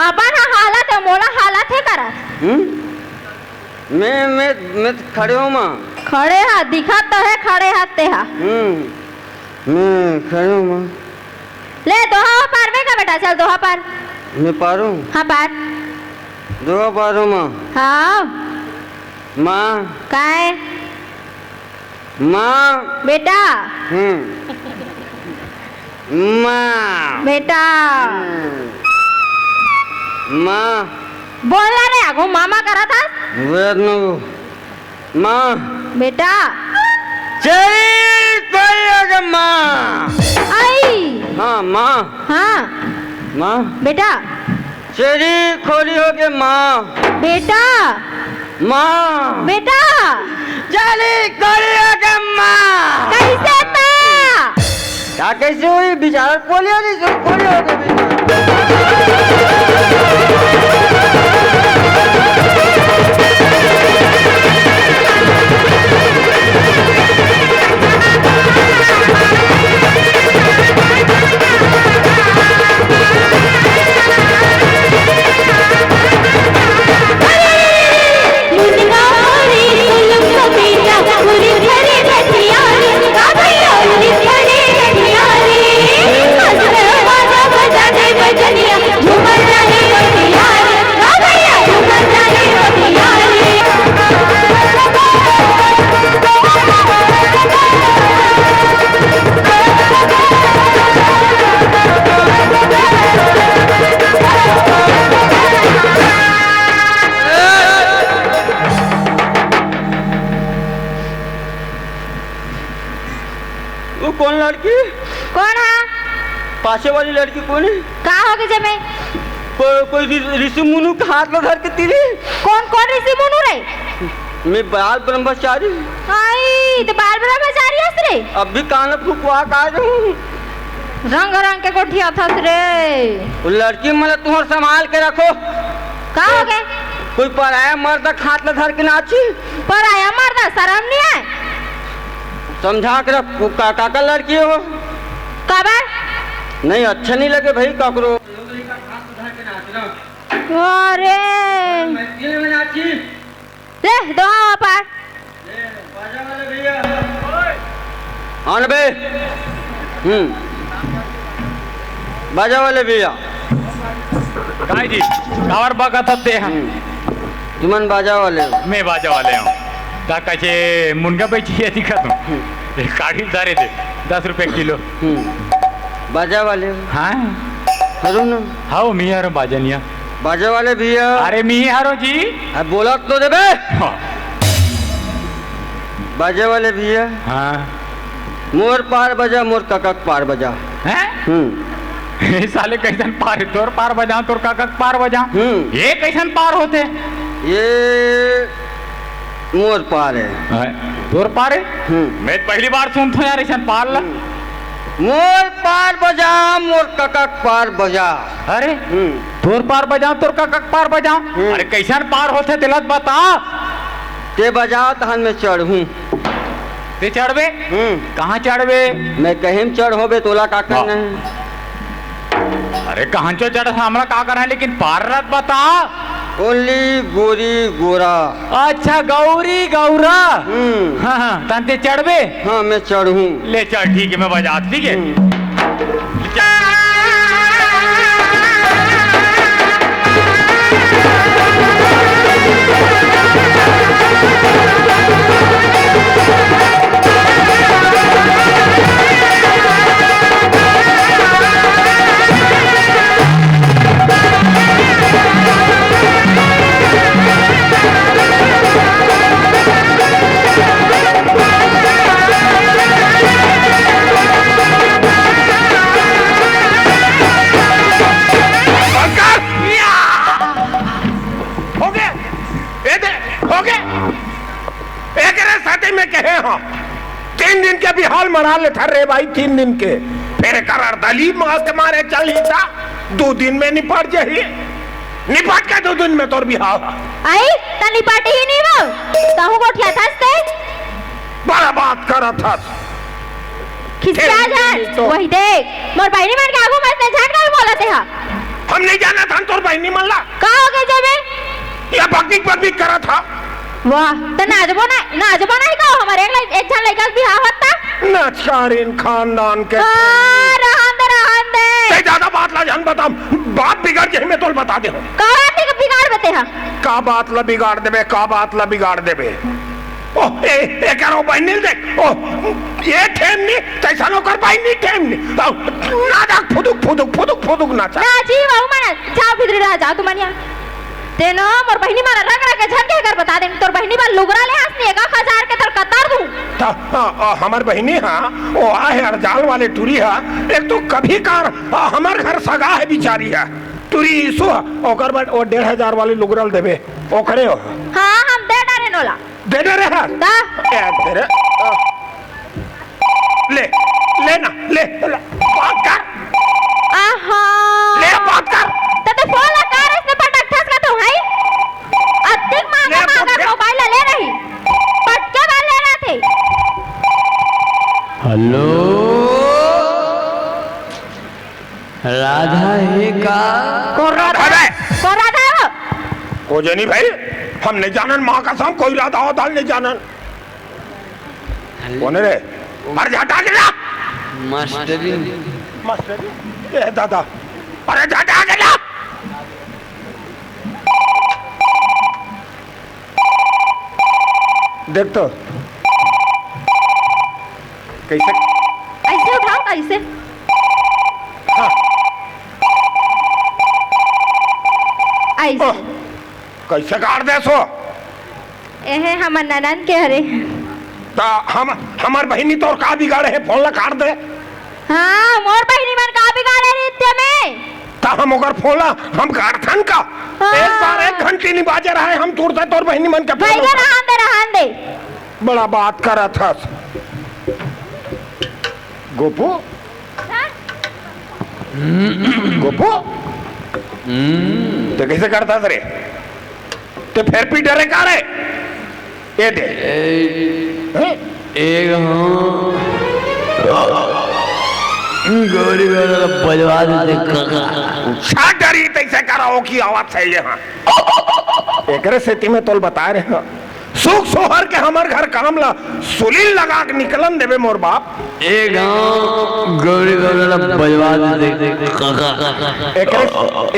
अपन हालत है मोला हालत है करा मैं खड़े हूँ माँ खड़े हाथ दिखा तो है खड़े हाथ ते हा मैं खड़े हूँ माँ ले दोहा पार में का बेटा चल दोहा पार मैं पारूँ हाँ पार दोहा पारूँ माँ हाँ माँ काय माँ बेटा माँ बेटा माँ बोल रे आगो मामा करा था वेद नो माँ बेटा चली कोई अगर माँ आई हाँ माँ हाँ माँ बेटा चली खोली हो गए माँ बेटा माँ बेटा चली खोली हो गए माँ कैसे था क्या कैसे हुई बेचारा खोली हो गई खोली हो गई कौन लड़की कौन है पासे वाली लड़की कौन है कहा होगी जमे कोई ऋषि मुनु का हाथ में धर के तीरी कौन कौन ऋषि मुनु रे मैं बाल ब्रह्मचारी आई तो बाल ब्रह्मचारी हस रे अब भी कान फुकवा का हूँ रंग रंग के कोठिया थस रे वो लड़की मतलब तुम्हारे संभाल के रखो कहा हो गए कोई पराया मर्द हाथ में धर के नाची पर आया मर्दा शर्म नहीं है समझा के रखो काका लड़की हो कबर नहीं अच्छा नहीं लगे भाई काकरो अरे ले दो पर आन बे बाजा वाले भैया काय जी कावर बघत ते तुमन बाजा वाले मैं बाजा वाले हूँ काकाचे मुनगा पैची येते का तू काढी दारे ते 10 रुपये किलो बाजा वाले हाँ करो ना हाओ मी हारो बाजनिया बाजा वाले भैया अरे मी हारो जी अब बोला तो दे बे हाँ बाजा वाले भैया हाँ मोर पार बजा मोर ककक पार बजा हैं ये साले कैसन पार है? तोर पार बजाओ तोर काका के पार बजाओ। ये कैसन पार होते? ये मोर पार है। तोर पार है? मैं तो पहली बार सुनता हूँ यार ऐसा पार ला। मोर पार बजा मोर काका के पार बजा। अरे तोर पार बजाओ तोर काका के पार बजाओ। अरे कैसन पार होते तिलत बता। ते बजा तहन में चढ़ूं। ते चढ़बे? कहाँ चढ़बे? मैं कहीं चढ़ होबे तोला का करना है। अरे कहाँ चो चढ़ हमरा का करना है, लेकिन पार रात बता। ओली गोरी गोरा। अच्छा गौरी गौरा। हाँ हाँ तंते चढ़बे? हाँ मैं चढ़ूं। ले चल ठीक है मैं बजा ठीक है। हाँ 3 दिन के भी हाल मरा ले था रे भाई 3 दिन के फिर करार दली मस्त मारे चल ही था 2 दिन में निपट जाही निपट के 2 दिन में तोर बिहार आई ता निपट ही नहीं वो ताहू गोठिया थासते बड़ा बात करा था खिस्सा जान वही देख मोर बहनी मन के आगू मत जान का बोलते हा हम नहीं जाना था तोर बहनी मल्ला का हो गए जबे या बकरी करा था वाह त नाजबो नहीं का हमारे एक जन लड़का बियाह होता नाचारिन खानदान के रहन दे ते ज्यादा बात ला जान बता बात बिगाड़ जाए मैं तोल बता दे का बात के बिगाड़ बते हा का बात ला बिगाड़ देबे का बात ला बिगाड़ देबे ओ ए करो बहनी देख ओ ये ठेमनी तैसा नो कर बहनी ठेमनी ना देख फुदुक नाचा ना जी बाबू माना जाओ भीतर रह जा तू मानिया तेनो मोर बहनी मारा रग रग के झटके कर बता दे तोर बहनी बा लुगरा ले हंसनी है का 1000 के तर कतार दूं हमार बहनी हां ओ आहे अरजाल वाले टूरी हा एक तो कभी कार हमार घर सगा है बिचारी है टूरी सो ओकर बाद ओ 1500 वाले लुगरल देबे ओकरे हो हां हम दे डारे नोला दे दे रे हां दा ए तेरे ले बात कर आहा ले बात कर तते फोन लगा रे इसने पटक ठस का तो है अधिक मांगा मोबाइल ले रही पटके वाले ले रहे थे हेलो राधा है का कौन राधा है को जनी भाई हम नहीं जानन माँ का सम कोई राधा होता नहीं जानन कौन रे अरे हटा के ला मास्टरी ए दादा अरे हटा के ला देख तो कैसे ऐसे उठाओ कैसे हाँ। ऐसे कैसे काट दे सो एहे हमर ननन के हरे ता हमार बहनी तो का बिगाड़े है फोन ला काट दे हाँ मोर बहनी मन का बिगाड़े नृत्य में ता हम ओकर फोन ला हम काटथन का हाँ। एक बार 1 घंटे नहीं बाजे रहे हम तुरते तोर बहनी मन के भाई फोन रहन दे बड़ा बात करा था गोपू गोपू तो कैसे करता रे तो फिर भी डरे का रे ये दे एक गौरी वाला बजवा दे डरी तैसे कराओ की आवाज सही है एकरे सेती में तोल बता रहे हैं सुख सोहर के हमार घर काम ला सुलील लगा के निकलन देवे मोर बाप एक गौरी वाला बजवा दे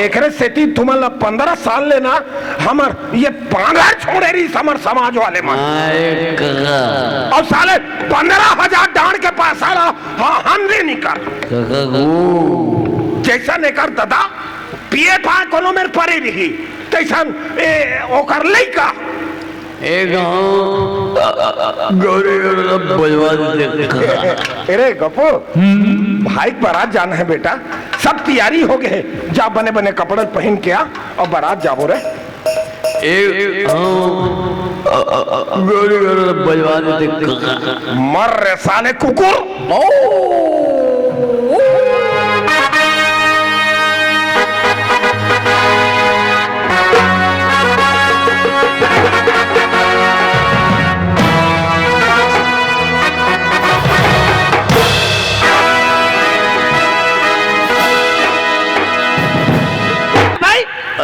एकरे सेती तुम्हारा 15 साल लेना हमार ये पांगर छोड़े रही समर समाज वाले मन अब साले 15,000 डांड के पास सारा हम दे निकर जैसा नेकर दादा पिए पा कोनो मेरे परे रही तैसा ओकर लई का एक गौरी वाला बजवा दे अरे गपो भाई बारात जाना है बेटा सब तैयारी हो गए, जा बने बने कपड़े पहन के आ और बारात जाबो रे। बजवा देते मर रे साले कुकुर।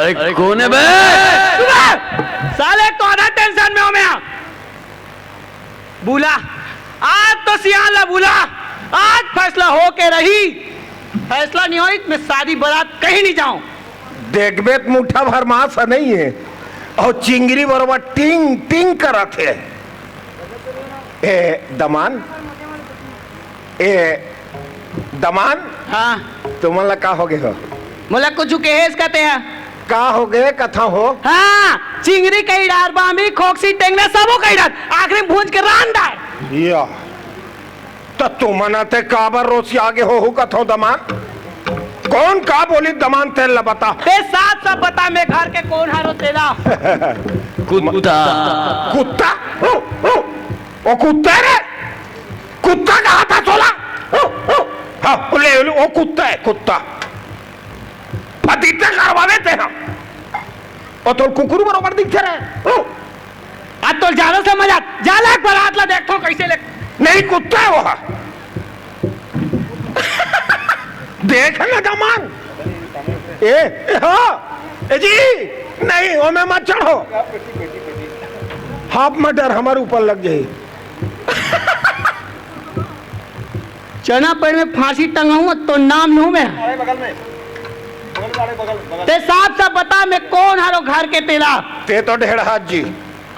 अरे कौन है बे? साले कौन टेंशन में हो मैं? बुला, आज तो सियान ला बुला, आज फैसला हो के रही। फैसला नहीं होई मैं शादी बारात कहीं नहीं जाऊं। देखबे मुठा भर मांस नहीं है और चिंगरी बरोबर टिंग टिंग करत है। ए दमान, ए दमान, हाँ तुमला का हो गए हो? मोला कुछ कहेस कहते हैं। का हो गए कथा हो? हाँ, चिंगरी कई डार, बामी खोक्सी टेंगना सबो कई डार, आखिरी भूंज के रान डार। या तो तुमना ते काबर रोसी आगे हो कथो दमान? कौन का बोली दमान तेल ला बता? ते साथ सब बता मैं घर के कौन हारो तेरा? कुत्ता कुत्ता? ओ कुत्ता रे? कुत्ता कहा था सोला? हाँ ले वो कुत्ता है, कुत्ता पतिते करवावे थे हम और तो कुकुर बरोबर दिखते रहे। आज तो ज्यादा समझ आ, जाला बारात ला देखो कैसे ले। नहीं कुत्ता है वो। देख ना दमान, हाँ जी नहीं वो मैं मत चढ़ो, हाफ मटर हमारे ऊपर लग जाए। चना पेड़ में फांसी टंगाऊंगा तो नाम लूं मैं। ते साफ साफ बता मैं कौन हारो घर के तेरा? ते तो ढेड़ हाथ जी।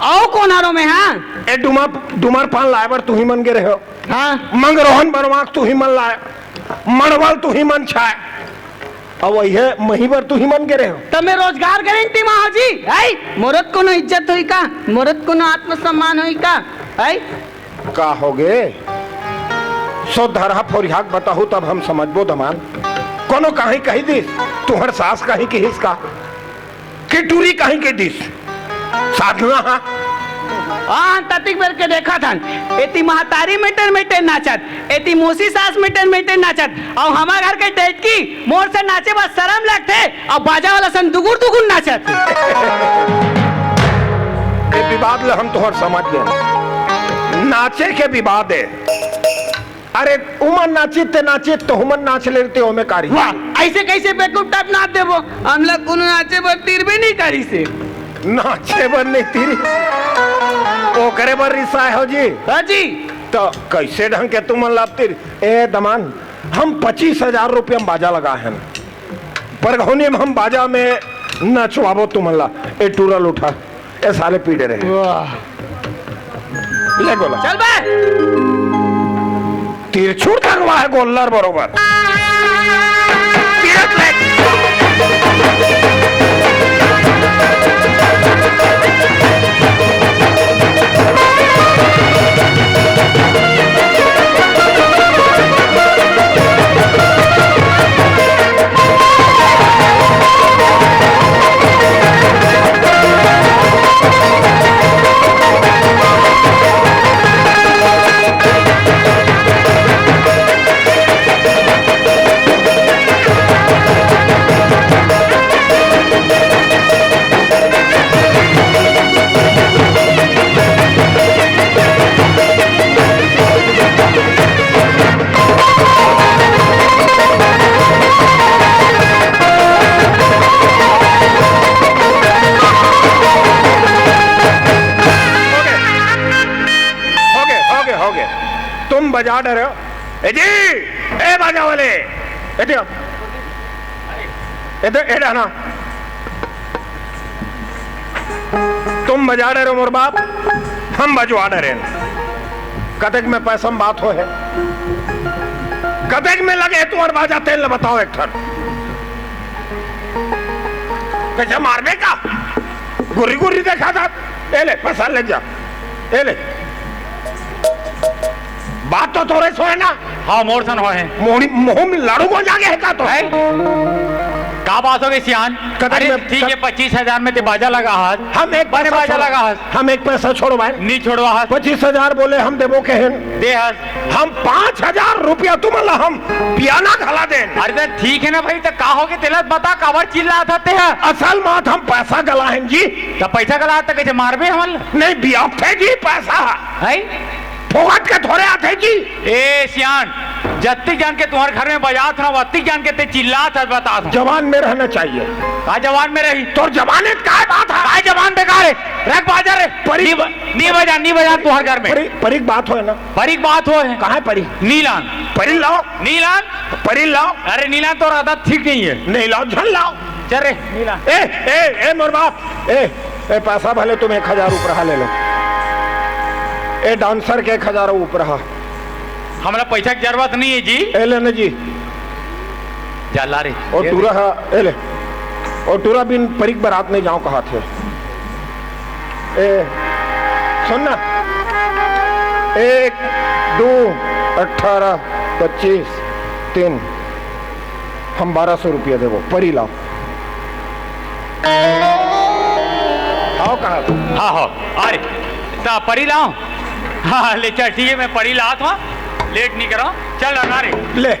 आओ कौन हारो में? हाँ ए डुमर पान लाए बर तू ही मन गे रहे हो। हाँ मंग रोहन बनवाक तू ही मन लाए, मनवाल तू ही मन छाए, अब वही है मही बर तू ही मन गे रहे हो। तब मैं रोजगार करेंगे माँ जी। है मोरत को न इज्जत हुई का, मोरत को न आत्मसम्मान हुई का? है का हो गे सो धरहा फोरिहाक बताहू तब हम समझबो दमान। कोनो कहीं कही दिस तुहर सास कहीं की हिस्सा कि टूरी कहीं के दिस साधना। हाँ ततिक बेर के देखा था, एती महतारी मेटर मेटर नाचत, एती मोसी सास मेटर मेटर नाचत, और हमारे घर के डेट की मोर से नाचे बस शर्म लगते, और बाजा वाला सन दुगुर दुगुर नाचत। ये विवाद ले हम तोहर समझ गए, नाचे के विवाद है। अरे उमन नाचे ते नाचे तो हुमन नाच लेते हो में कारी। वाह ऐसे कैसे बेकूफ टाइप नाच देबो? हम लोग कोनो नाचे बर तीर भी नहीं करी से। नाचे बर नहीं तीरी ओ करे बर रिसा है हो जी। हाँ जी तो कैसे ढंग के तुम लापती? ए दमान हम 25,000 रुपया में बाजा लगा है पर होने में हम बाजा में नचवाबो तुमला। ए टूरल उठा ए साले पीड़े रहे ले गोला चल बे तिरछुर थकवा है गोल्लर बरोबर तीरथ ले। बजा डरे हो ए जी ए बाजा वाले ए ना तुम बजा डरे हो मोर बाप हम बजवा डरे कतक में पैसा में बात हो है कतक में लगे तुम्हार बाजा तेल न बताओ एक ठन कैसे मारने का गुर्री गुर्री देखा था ए ले पैसा ले जा ए ले बात तो थोड़े सो है ना। हाँ मोर सन हो है मुंह में लाड़ू बन जागे है का तो है? का बात हो गई सियान? कदर अरे में- ठीक है 25,000 में ते बाजा लगा हाथ। हम एक बने बाजा लगा हाथ। हम एक पैसा छोड़ो भाई, नहीं छोड़वा हाथ 25,000 बोले हम देवो के हैं, दे हाथ। हम 5,000 रुपया तुम हम पियाना खला दे। अरे तो ठीक है ना भाई, तो का हो गया तिलक बता काबर चिल्ला था ते है? असल बात हम पैसा गला हैं जी, तो पैसा गला तो कैसे मारबे हमल नहीं बिया थे जी पैसा है? फोगट के थोड़े आते जी। ए सियान जत्ती जान के तुम्हारे घर में बजा था वत्ती जान के ते चिल्ला था बता था। जवान में रहना चाहिए। का जवान में रही तो जवान का बात है, का जवान बेकार है, रख बाजा रे नहीं बजा तुम्हारे घर में परिक बात हो है ना, परिक बात हो है। कहाँ है परी? नीलान परी लाओ, नीलान परी लाओ। अरे नीलान तो आदत ठीक नहीं है। नहीं लाओ, झल लाओ। चल रे नीलान। ए मोर बाप, ए पैसा भले तुम 1,000 ऊपर ले लो, ए डांसर के 1,000 ऊपर। हमारा पैसा की जरूरत नहीं है जी। ए ले न जी, जाला रे और टूरा ए ले, और टूरा बिन परिक बारात में जाओ कहा थे। ए सुनना, 1 2 18 25 3 हम 1,200 रुपया देवो, परी लाओ। आओ कहा तू? हाँ हाँ अरे ता परी लाओ। हाँ ले चल ठीक है, मैं परी ला था, लेट नहीं करो, चल लगा रे ले।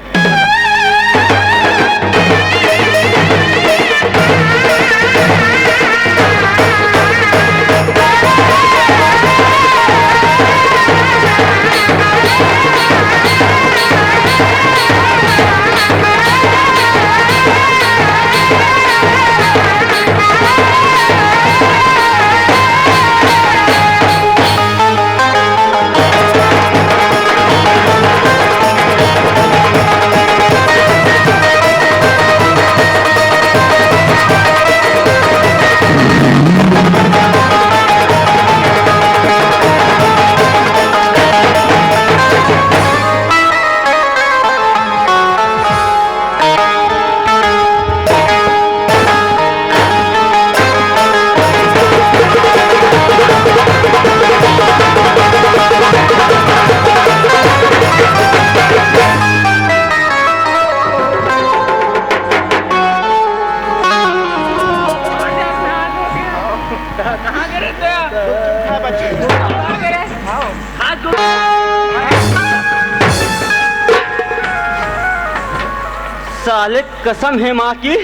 साले कसम है माँ की,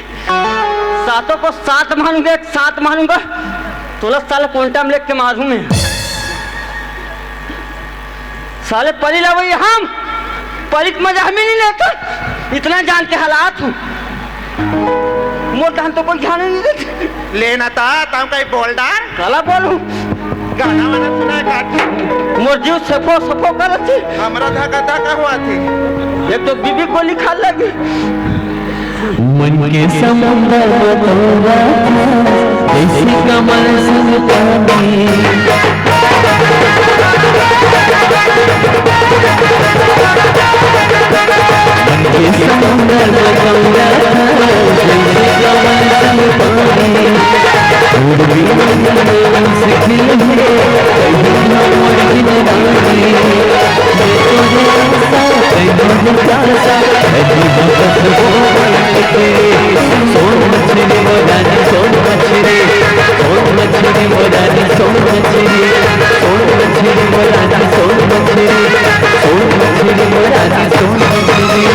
सातों को सात मारूंगा, एक सात मारूंगा, 16 साल क्वांटम लेके के मारू मैं। साले परी ला वही हम परी की मजा हमें नहीं लेता, इतना जान के हालात हूँ, मोटा हम तो कोई ध्यान नहीं देते। लेना था तुम कहीं बोल डाल, काला बोलूं गाना वाना सुना का मोर जीव सफो सफो करत थी, हमरा धक्का धक्का हुआ थी। एक तो बीबी को लिखा लगी। मन के समुंदर में तोरा जैसी कमल संग पानी, मन के समुंदर में तोरा जैसी कमल संग पानी, उड़ भी मन से खिले कहीं न मोड़ की रानी, सोन मछली मोरानी सोन मछली, सोन मछली मोरानी सोन मछली, सोन मछली मोरानी सोन मछली, सोन मछली मोरानी सोन मछली।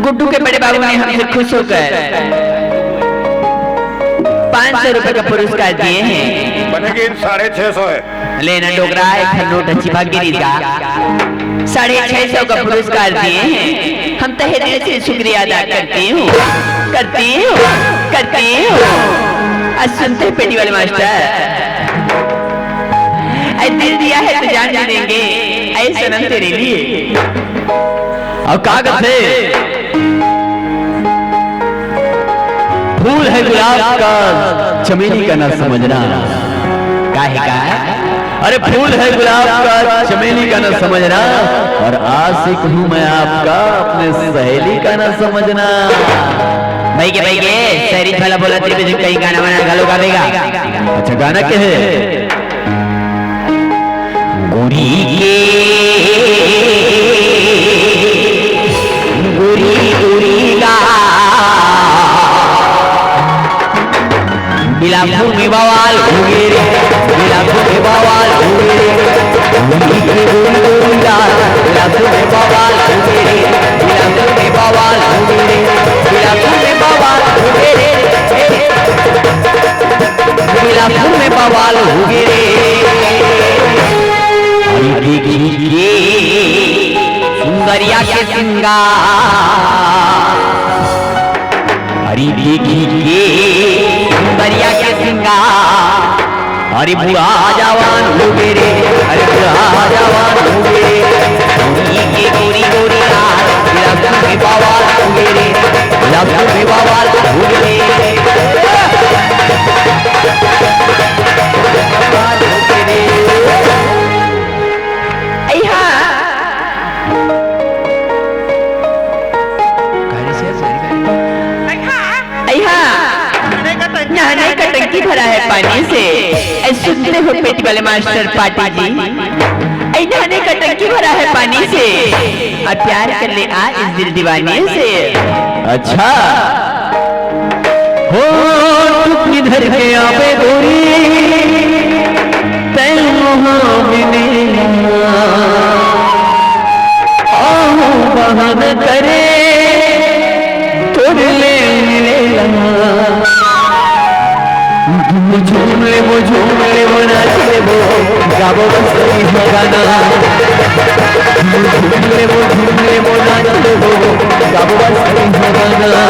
गुड्डू के बड़े बाबू ने हमसे खुश होकर 500 रुपए का पुरस्कार दिए हैं। बनेगी 650 है। लेना डोगरा एक नोट अच्छी भागी का 650 का पुरस्कार दिए हैं। हम तहे दिल से शुक्रिया अदा करती हूँ। आज सुनते हैं पेटी वाले मास्टर, दिल दिया है तो जान देंगे, ऐसा सनम तेरे लिए। और कागज है फूल है गुलाब का चमेली का न समझना, काहे का अरे फूल है गुलाब का चमेली का न समझना, और आशिक हूँ मैं आपका अपने सहेली का न समझना। भाई के शहरी वाला बोला तेरे पे कहीं गाना वाना गालो गावेगा। अच्छा गाना क्या है? गोरी के गोरी गोरी गा बिलासपुर में बवाल हुए रे, बिलासपुर में बवाल हुए रे, गोरी के गोरी गोरी गा बिलासपुर में बवाल हुए रे, बिलासपुर में बवाल हुए रे, बिलासपुर में बवाल हुए रे, बिलासपुर में बवाल हुए रे। हरी देखिए सुंदरिया के सिंगार, हरी देखिए सुंदरिया के सिंगार, अरे बुढ़ा जवान हो गए रे, अरे बुढ़ा जवान हो गए रे, गोरी के गोरी गोरी लाल बिलासपुर में बवाल हो गए रे, बिलासपुर में बवाल हो गए रे। नहाने का टंकी भरा है पानी से, सुनते हो पेटी वाले मास्टर पाटी जी, नहाने का टंकी भरा है पानी से, और प्यार कर ले आ इस दिल दीवाने से। अच्छा हो तू किधर के आवे गोरी तैं बहन करे तोड़ ले झूम ले वो नाच ले वो गाबो बस सही हो गाना, झूम ले वो नाच ले वो गाबो बस सही हो गाना।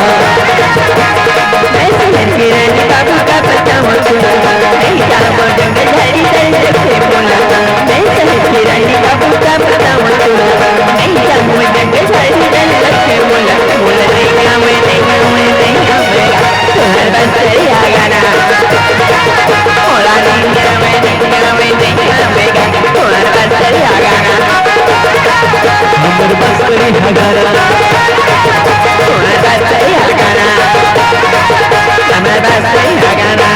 मैं शहर की रानी बाबू का पता मत सुना, नहीं जाबो जंगल झाड़ी दल से बोला, मैं शहर की रानी बाबू का पता मत सुना, नहीं जाबो जंगल झाड़ी दल से बोला, बोला नहीं मैं तुम्हारे बस सही आ गाना, बोला नहीं मैं तुम्हारे बस सही आ गाना, हमारे बस सही आ गाना, तुम्हारे बस सही आ गाना, हमारे बस सही आ गाना।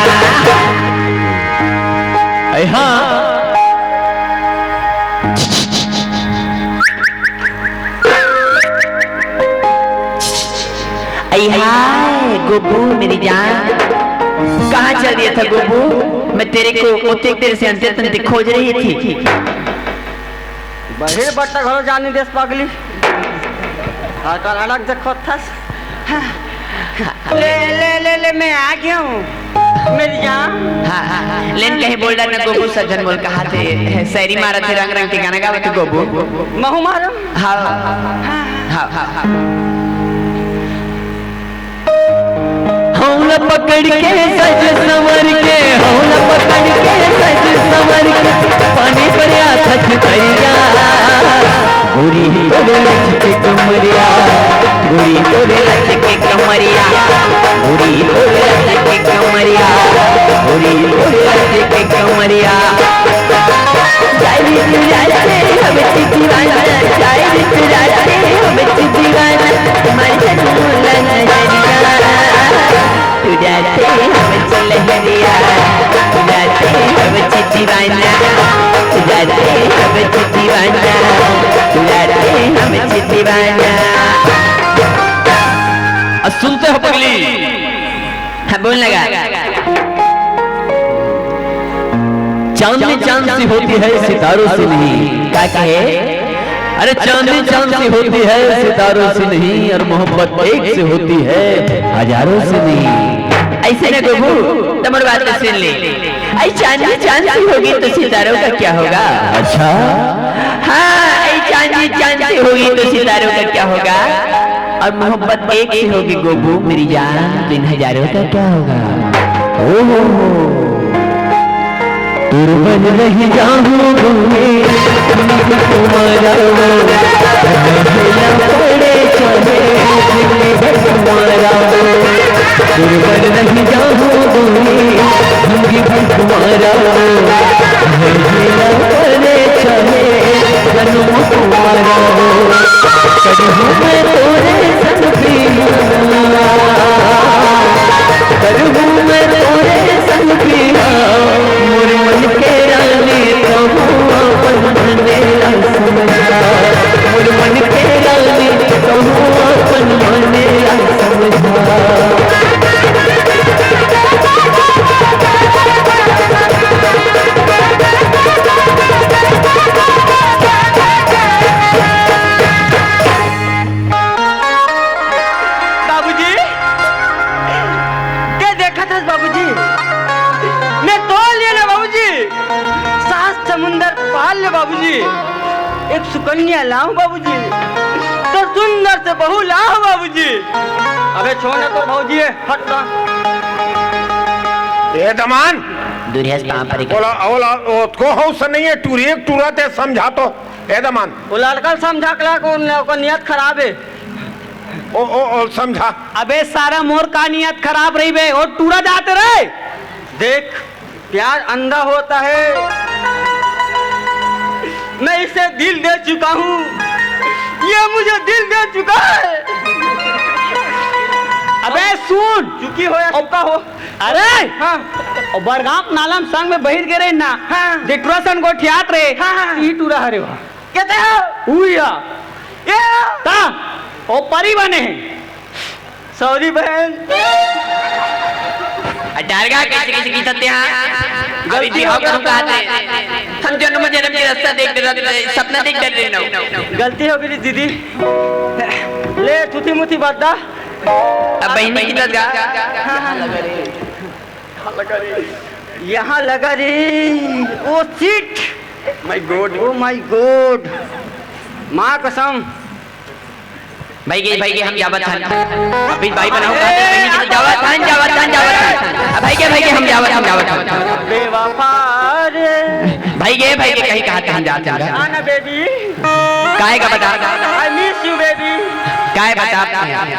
हाँ गोबू मेरी जान, कहाँ चल रही था गोबू? मैं तेरे को उतने देर से अंते तंते खोज रही थी। बहिर बट्टा घर जाने देश पगली अलग देखो था। ले ले ले ले मैं आ गया हूँ मेरी जान। हाँ लेन कहीं बोल रहा ना गोबू सज्जन बोल कहा थे शायरी मारा थे रंग रंग के गाना गावा थे गोबू महू मारो। हाँ हाँ हाँ हौला पकड़ के सज संवर के, हौला पकड़ के सज संवर के, पानी भरिया सच भरिया, गोरी तोरे लच के कमरिया, गोरी तोरे लच के कमरिया, गोरी तोरे लच के कमरिया, गोरी तोरे लच के कमरिया। शायरी तुझाते हमें दीवाना, शायरी तुझाते हमें दीवाना, तुम्हारी सजमुला नजरिया, तुझाते हमें लहरिया, तुझाते हमें दीवाना, तुझाते हमें दीवाना, तुझाते हमें दीवाना। सुनते हो पगली? हाँ बोल लगा। चांदनी चांद सी होती है सितारों से नहीं, क्या कहे? अरे चांदनी चांद सी होती है सितारों से नहीं, और मोहब्बत एक से होती है हजारों से नहीं। ऐसे न गोबू तुम्हारी बात को सुन ले, आई चांदनी चांद सी होगी तो सितारों का क्या होगा? अच्छा हाँ आई चांदनी चांद सी होगी तो सितारों का क्या होगा? और मोहब्बत एक से होगी गोबू मेरी जान तो इन हजारों का क्या होगा? ओहो तुरबन नहीं जाऊं तुम्हारा पड़े चले तुम्हारा, तुरबन नहीं जाऊं तुम्हारा, पड़े चले जन्म तुम्हारा, करूँ मैं तोरे संग पिया, करूँ मैं तोरे संग पिया, मोर मन के रानी कहूँ अपन अपने समझा मोर मन के रानी कहूँ अपन मने समझा। बाबूजी क्या देखा था बाबूजी? मैं तोल लिया ना बाबूजी, सात समुंदर पाल ले बाबूजी, एक सुकन्या लाऊं बाबूजी, तो सुंदर से बहू लाऊं बाबूजी। अबे छोड़ना तो भाऊजी है, हटना। ए दमान बोला ओला को हौस नहीं है टूरी एक टूरा ते समझा तो ए दमान वो लड़का समझा कला को नियत खराब है। ओ समझा। अबे सारा मोर का नियत खराब रही बे और टूरा जाते रहे। देख प्यार अंधा होता है, मैं इसे दिल दे चुका हूँ, ये मुझे दिल दे चुका है। अबे सुन चुकी हो या चुका हो। अरे हाँ और बरगाम नालम संग में बहिर गिरे ना हाँ डिट्रोसन को ठियात रे हाँ ये टूरा हरे वाह कहते हो उया ये ता ओ परी बने सॉरी बहन डारगा किसी की सत्या अभी भी हम जन्म जन्म के रास्ता देख रहे सपना देख रहे ना गलती हो गई दीदी ले थुथी मुथी बद्दा अब बहनी की दरगाह यहाँ लगा रे oh shit my god oh my god माँ कसम भाई के हम जावत हन अभी भाई बनाओ बहनी की जावत हन भाई के हम जावत हन बेवफा रे भाई के कहीं कहा हम जाते हैं आना बेबी काहे का बता आई मिस यू बेबी काहे बता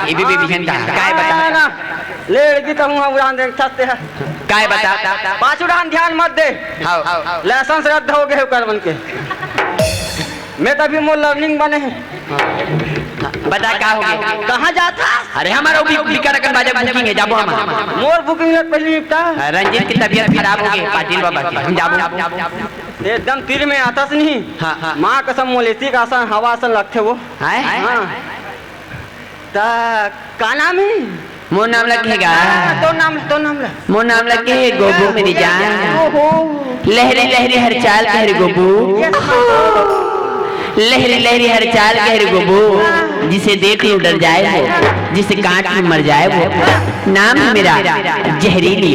ये भी बिहन का काहे बता ले लड़की तो हम उड़ान देख सकते हैं काहे बता 5 उड़ान ध्यान मत दे लाइसेंस रद्द हो गए कर बन के मैं तभी मोर लर्निंग बने हैं बता क्या हो गया कहाँ जाता अरे हमारा भी करकन बाजा बुकिंग है जाबो हम मोर बुकिंग में पहले निपटा रंजीत की तबीयत खराब हो गई पाटिल बाबा की हम जाबो एकदम तीर में आता नहीं हाँ। माँ कसम मोलेसी का आसन हवा आसन लगते वो हाँ का नाम है मोर नाम रखेगा तो नाम मोर नाम रखे गोबू मेरी जान लहरी लहरी हर चाल कह गोबू लहरी लहरी हर चाल कह गोबू जिसे देख लो डर जाए वो जिसे काट में मर जाए वो नाम मेरा जहरीली